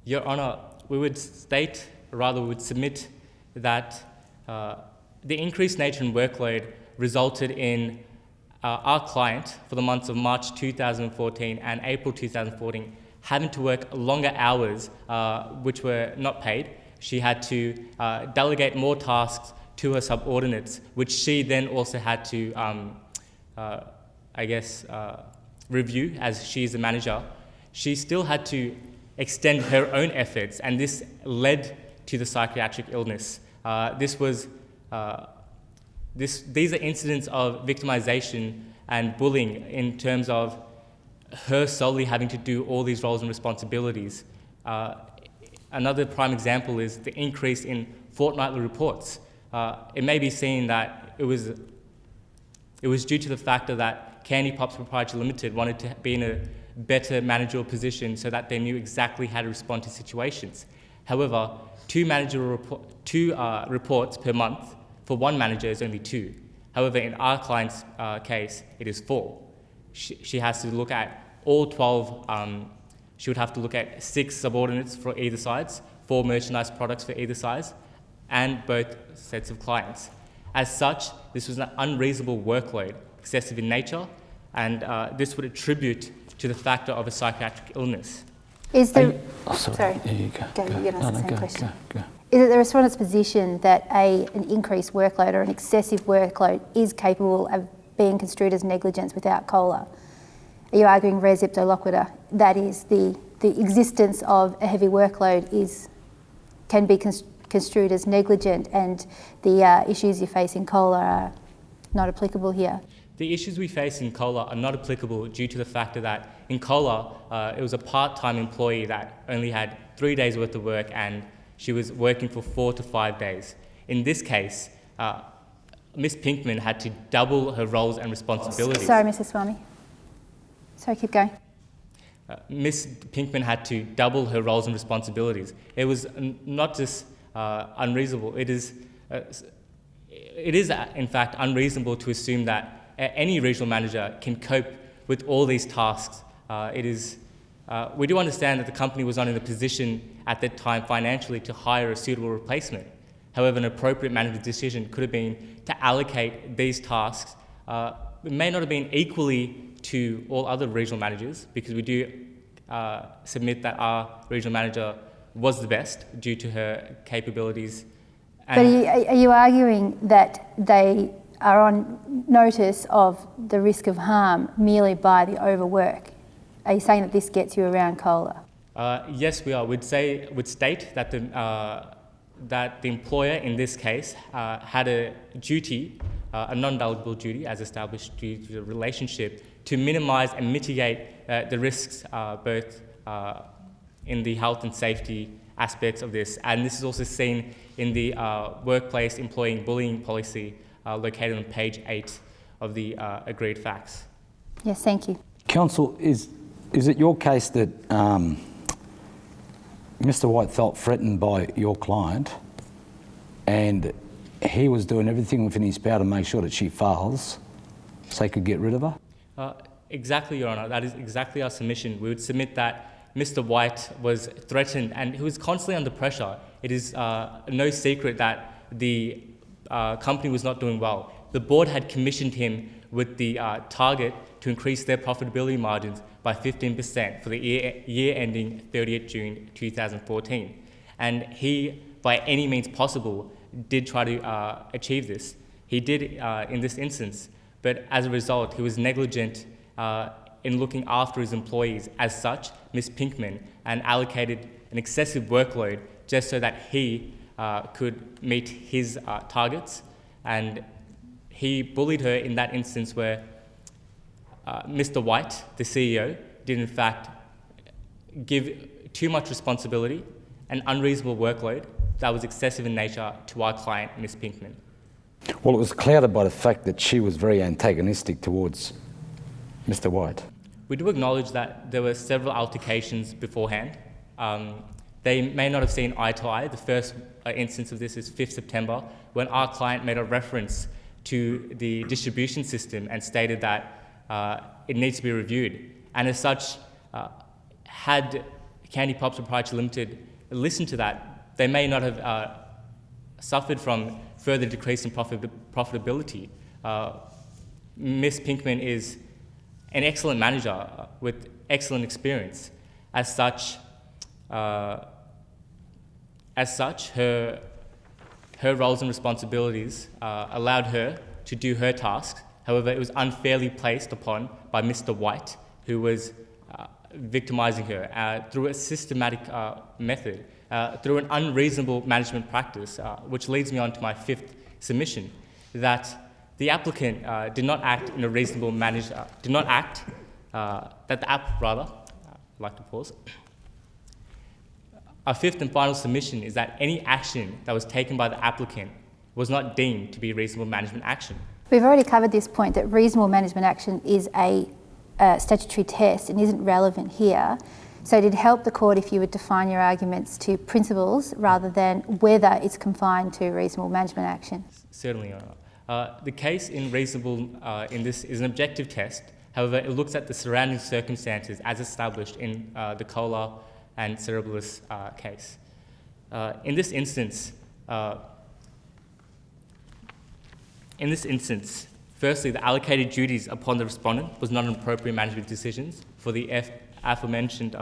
Your Honour, we would state, or rather we would submit that the increased nature and workload resulted in our client for the months of March 2014 and April 2014 having to work longer hours which were not paid. She had to delegate more tasks to her subordinates, which she then also had to, review as she is the manager. She still had to extend her own efforts, and this led to the psychiatric illness. These are incidents of victimization and bullying in terms of her solely having to do all these roles and responsibilities. Another prime example is the increase in fortnightly reports. It may be seen that it was due to the factor that Candy Pops Proprietary Limited wanted to be in a better managerial position so that they knew exactly how to respond to situations. However, 2 reports per month for one manager is only 2. However, in our client's case, it is 4. She has to look at all 12, she would have to look at 6 subordinates for either sides, 4 merchandise products for either size, and both sets of clients. As such, this was an unreasonable workload, excessive in nature, and this would attribute to the factor of a psychiatric illness. Is the... Sorry. There you go. Go, you're going to ask the same question. Go. Is it the respondent's position that an increased workload or an excessive workload is capable of being construed as negligence without COLA? Are you arguing res ipso loquitur, that is, the existence of a heavy workload can be construed as negligent, and the issues you face in COLA are not applicable here? The issues we face in COLA are not applicable due to the fact that in COLA, it was a part-time employee that only had 3 days worth of work and she was working for 4 to 5 days. In this case, Ms. Pinkman had to double her roles and responsibilities. Sorry, Mr. Swami. Sorry, keep going. Ms. Pinkman had to double her roles and responsibilities. It was not just unreasonable, it is in fact unreasonable to assume that any regional manager can cope with all these tasks. We do understand that the company was not in a position at that time financially to hire a suitable replacement. However, an appropriate management decision could have been to allocate these tasks. It may not have been equally to all other regional managers, because we do submit that our regional manager was the best due to her capabilities. But are you arguing that they are on notice of the risk of harm merely by the overwork? Are you saying that this gets you around COLA? Yes, we are. We'd state that the employer in this case had a duty, a non-delegable duty as established due to the relationship, to minimise and mitigate the risks both in the health and safety aspects of this. And this is also seen in the workplace employee bullying policy located on page 8 of the agreed facts. Yes, thank you. Counsel, is it your case that Mr. White felt threatened by your client and he was doing everything within his power to make sure that she fails so he could get rid of her? Exactly, Your Honour. That is exactly our submission. We would submit that Mr. White was threatened and he was constantly under pressure. It is no secret that the company was not doing well. The board had commissioned him with the target to increase their profitability margins by 15% for the year ending 30th June 2014. And he, by any means possible, did try to achieve this. He did in this instance, but as a result, he was negligent in looking after his employees. As such, Ms. Pinkman and allocated an excessive workload just so that he could meet his targets, and he bullied her in that instance where Mr. White, the CEO, did in fact give too much responsibility and unreasonable workload that was excessive in nature to our client, Ms. Pinkman. Well, it was clouded by the fact that she was very antagonistic towards Mr. White. We do acknowledge that there were several altercations beforehand. They may not have seen eye to eye. The first instance of this is 5th September, when our client made a reference to the distribution system and stated that it needs to be reviewed. And as such, had Candy Pops Proprietary Limited listened to that, they may not have suffered from further decrease in profitability. Ms. Pinkman is an excellent manager with excellent experience. As such, her roles and responsibilities allowed her to do her tasks. However, it was unfairly placed upon by Mr. White, who was victimizing her through a systematic method, through an unreasonable management practice, which leads me on to my 5th submission, that the applicant did not act in a reasonable manner, I'd like to pause. Our 5th and final submission is that any action that was taken by the applicant was not deemed to be reasonable management action. We've already covered this point that reasonable management action is a statutory test and isn't relevant here. So it'd help the court if you would define your arguments to principles rather than whether it's confined to reasonable management action. Certainly, Your Honour. The case in reasonable in this is an objective test. However, it looks at the surrounding circumstances as established in the Kohler and Cerebralus case. In this instance, firstly, the allocated duties upon the respondent was not an appropriate management decision for the aforementioned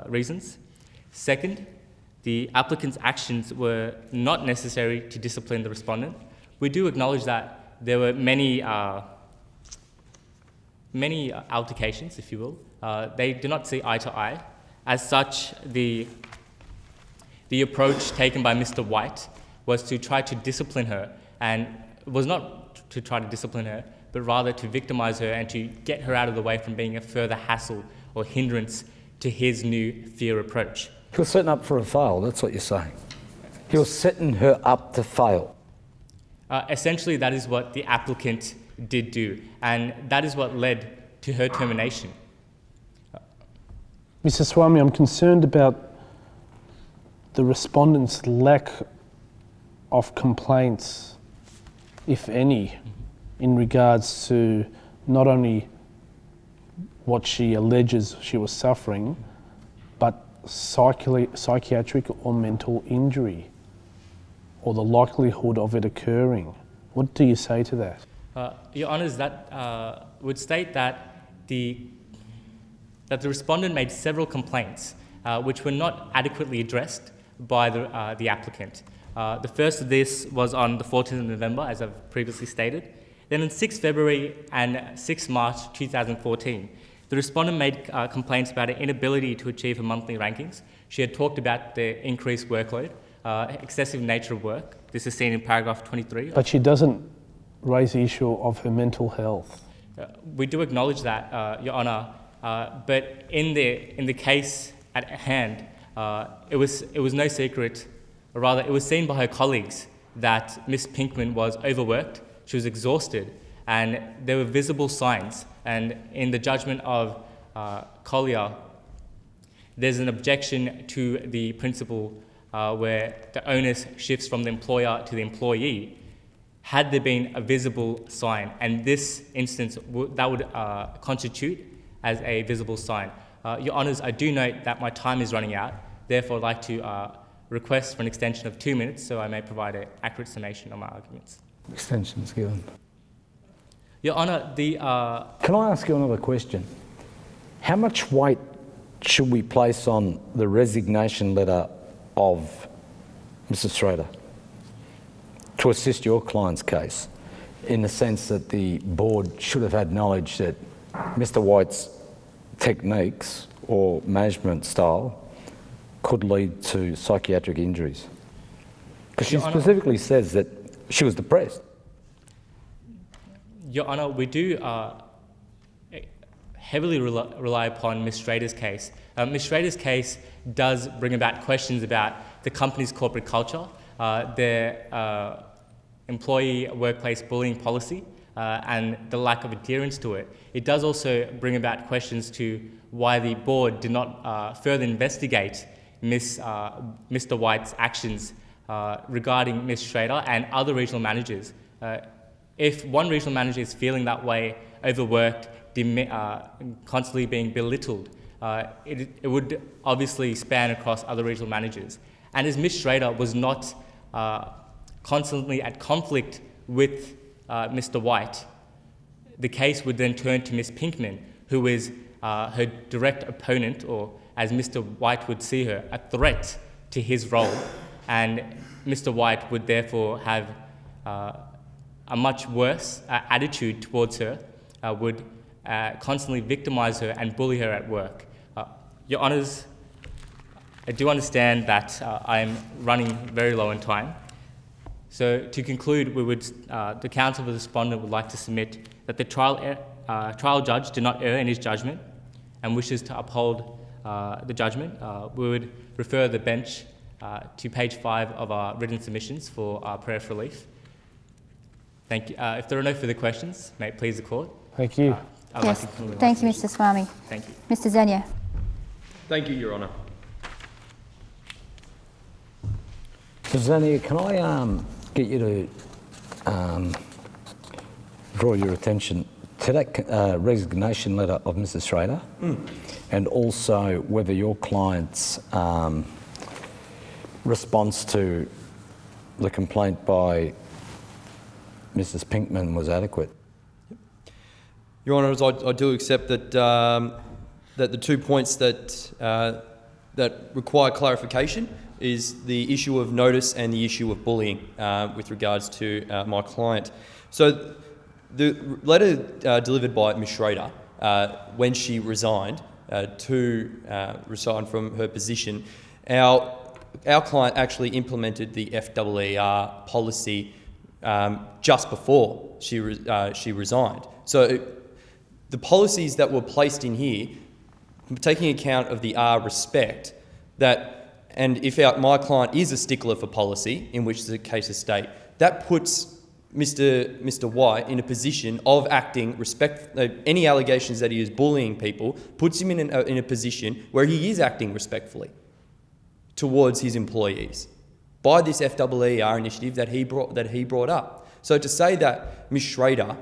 reasons. Second, the applicant's actions were not necessary to discipline the respondent. We do acknowledge that there were many many altercations, if you will. They do not see eye to eye. As such, the approach taken by Mr. White was to try to discipline her, and was not to try to discipline her, but rather to victimize her and to get her out of the way from being a further hassle or hindrance to his new fear approach. He was setting up for a fail, that's what you're saying. He was setting her up to fail. Essentially, that is what the applicant did do, and that is what led to her termination. Mr. Swami, I'm concerned about the respondent's lack of complaints, if any, in regards to not only what she alleges she was suffering, but psychiatric or mental injury, or the likelihood of it occurring. What do you say to that? Your Honours, that would state that the respondent made several complaints which were not adequately addressed by the applicant. The first of this was on the 14th of November, as I've previously stated. Then on 6 February and 6 March 2014, the respondent made complaints about her inability to achieve her monthly rankings. She had talked about the increased workload, excessive nature of work. This is seen in paragraph 23. But she doesn't raise the issue of her mental health. We do acknowledge that, Your Honour, but in the case at hand, it was no secret, or rather it was seen by her colleagues that Miss Pinkman was overworked, she was exhausted, and there were visible signs. And in the judgment of Collier, there's an objection to the principle where the onus shifts from the employer to the employee. Had there been a visible sign, and this instance that would constitute as a visible sign. Your Honours, I do note that my time is running out, therefore I'd like to request for an extension of 2 minutes so I may provide an accurate summation of my arguments. Extension's given. Your Honour, Can I ask you another question? How much weight should we place on the resignation letter of Mrs. Schrader to assist your client's case, in the sense that the board should have had knowledge that Mr. White's techniques or management style could lead to psychiatric injuries? Because she specifically says that she was depressed. Your Honour, we do heavily rely upon Ms. Schrader's case. Ms. Schrader's case does bring about questions about the company's corporate culture, their employee workplace bullying policy, and the lack of adherence to it. It does also bring about questions to why the board did not further investigate Mr. White's actions regarding Ms. Schrader and other regional managers. If one regional manager is feeling that way, overworked, constantly being belittled, it would obviously span across other regional managers. And as Ms. Schrader was not constantly at conflict with Mr. White, the case would then turn to Ms. Pinkman, who is her direct opponent, or as Mr. White would see her, a threat to his role. And Mr. White would therefore have a much worse attitude towards her, would constantly victimise her and bully her at work. Your Honours, I do understand that I am running very low in time. So to conclude, the counsel for the respondent would like to submit that the trial judge did not err in his judgment and wishes to uphold the judgment. We would refer the bench to page 5 of our written submissions for prayer for relief. Thank you. If there are no further questions, may it please the court. Thank you. Yes, thank you, Mr. Swami. Thank you. Mr. Zania. Thank you, Your Honour. Zania, can I get you to draw your attention to that resignation letter of Mrs. Schrader, and also whether your client's response to the complaint by Mrs. Pinkman was adequate? Your Honours, I do accept that that the 2 points that require clarification is the issue of notice and the issue of bullying with regards to my client. So the letter delivered by Ms. Schrader when she resigned to resign from her position, our client actually implemented the FEER policy just before she resigned. So the policies that were placed in here, taking account of the respect that, and if my client is a stickler for policy, in which the case is state, that puts Mr. White in a position of acting any allegations that he is bullying people, puts him in a position where he is acting respectfully towards his employees by this FEER initiative that he brought up. So to say that Ms. Schrader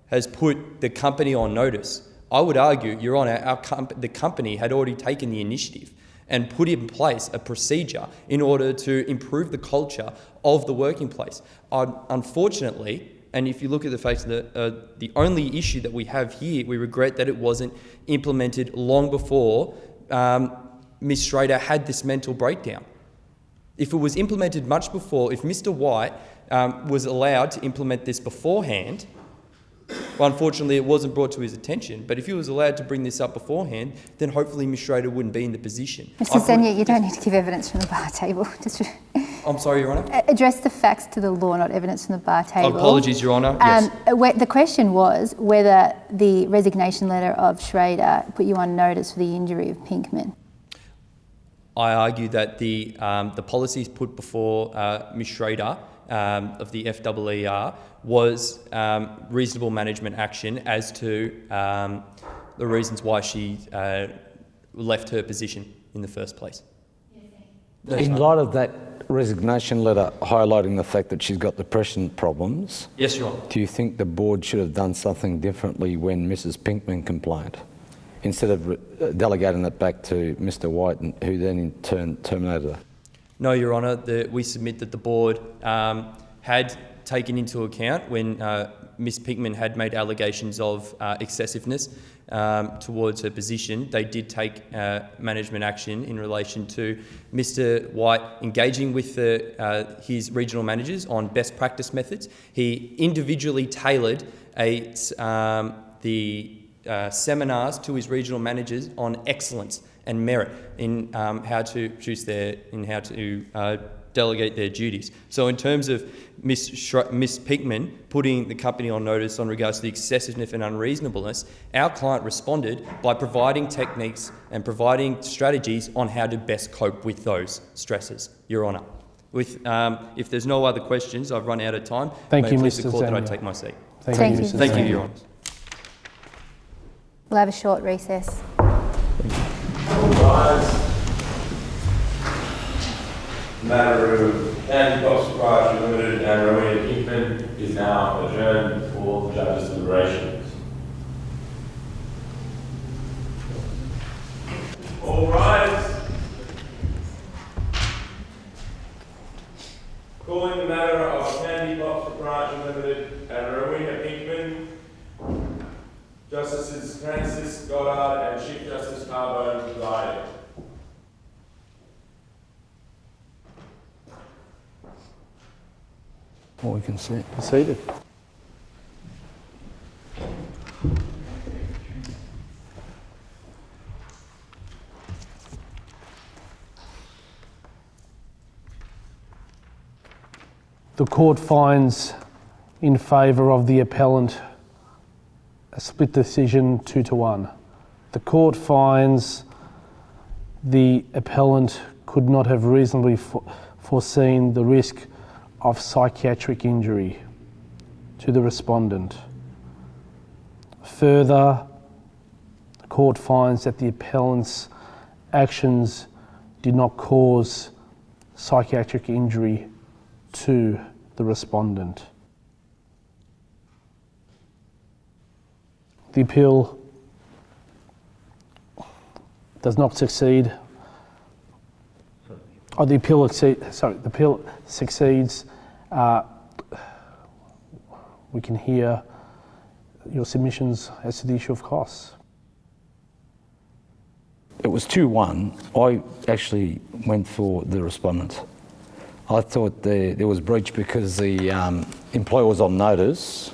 has put the company on notice, I would argue, Your Honour, the company had already taken the initiative and put in place a procedure in order to improve the culture of the working place. Unfortunately, and if you look at the face of the only issue that we have here, we regret that it wasn't implemented long before Ms. Schrader had this mental breakdown. If it was implemented much before, if Mr. White was allowed to implement this beforehand, well, unfortunately, it wasn't brought to his attention. But if he was allowed to bring this up beforehand, then hopefully Ms. Schrader wouldn't be in the position. Mr. Senior, you don't need to give evidence from the bar table. Just I'm sorry, Your Honour? address the facts to the law, not evidence from the bar table. Apologies, Your Honour. Yes. The question was whether the resignation letter of Schrader put you on notice for the injury of Pinkman. I argue that the policies put before Ms. Schrader of the FEER was reasonable management action as to the reasons why she left her position in the first place. In light of that resignation letter highlighting the fact that she's got depression problems, Yes, Your Honour. do you think the board should have done something differently when Mrs. Pinkman complained, instead of delegating that back to Mr. White, who then in turn terminated her? No, Your Honour. We submit that the board had taken into account when Ms. Pinkman had made allegations of excessiveness towards her position. They did take management action in relation to Mr. White engaging with his regional managers on best practice methods. He individually tailored the seminars to his regional managers on excellence and merit in how to delegate their duties. So in terms of Ms. Pinkman putting the company on notice on regards to the excessiveness and unreasonableness, our client responded by providing techniques and providing strategies on how to best cope with those stresses, Your Honour. If there's no other questions, I've run out of time. Thank you, please Mr. the court that I Zania. take my seat. Thank you. Mr. Thank you, Zania. Your Honour. We'll have a short recess. Rise. The matter of Andy Box Proprietary Limited and Rowena Pinkman is now adjourned for the judge's deliberations. All rise. Calling the matter of Andy Box Proprietary Limited and Rowena Pinkman, Justices Francis Goddard and Chief Justice Carbone presiding. Well, we can see. Seated. The court finds in favour of the appellant a split decision 2-1. The court finds the appellant could not have reasonably foreseen the risk of psychiatric injury to the respondent. Further, the court finds that the appellant's actions did not cause psychiatric injury to the respondent. The appeal does not succeed. The appeal succeeds. We can hear your submissions as to the issue of costs. It was 2-1. I actually went for the respondent. I thought there was breach because the employer was on notice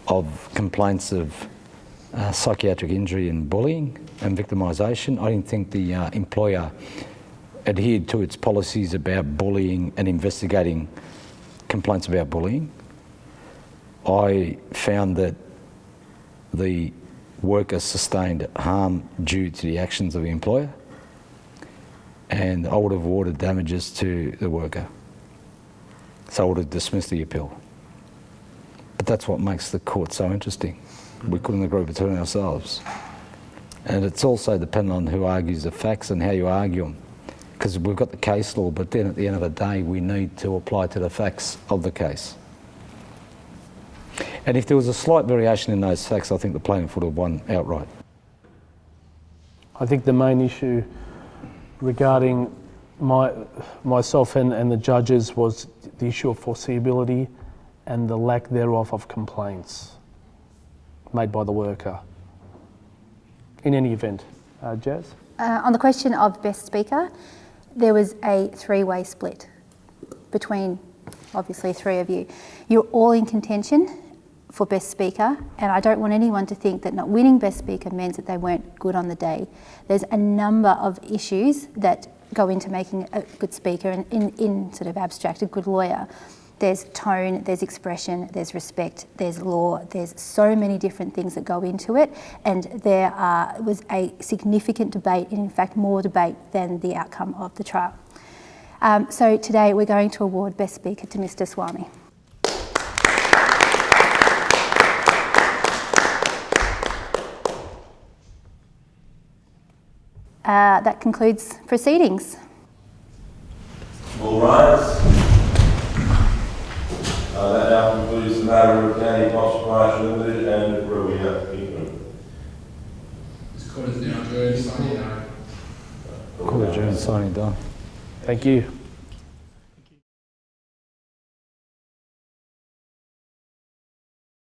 of complaints of psychiatric injury and bullying and victimisation. I didn't think the employer adhered to its policies about bullying and investigating complaints about bullying. I found that the worker sustained harm due to the actions of the employer, and I would have awarded damages to the worker. So I would have dismissed the appeal. But that's what makes the court so interesting. We couldn't agree between ourselves. And it's also dependent on who argues the facts and how you argue them. Because we've got the case law, but then at the end of the day, we need to apply to the facts of the case. And if there was a slight variation in those facts, I think the plaintiff would have won outright. I think the main issue regarding myself and the judges was the issue of foreseeability and the lack thereof of complaints made by the worker. In any event. Jazz? On the question of best speaker, there was a three-way split between, obviously, three of you. You're all in contention for best speaker, and I don't want anyone to think that not winning best speaker means that they weren't good on the day. There's a number of issues that go into making a good speaker, and in sort of abstract, a good lawyer. There's tone, there's expression, there's respect, there's law, there's so many different things that go into it, and there was a significant debate, and in fact more debate than the outcome of the trial. So today we're going to award Best Speaker to Mr. Swami. That concludes proceedings. All rise. That now concludes the matter of County Cops Proprietary Limited and Rowena Pinkman. This court is now adjourned, signing. Court adjourned, signing done. Thank you.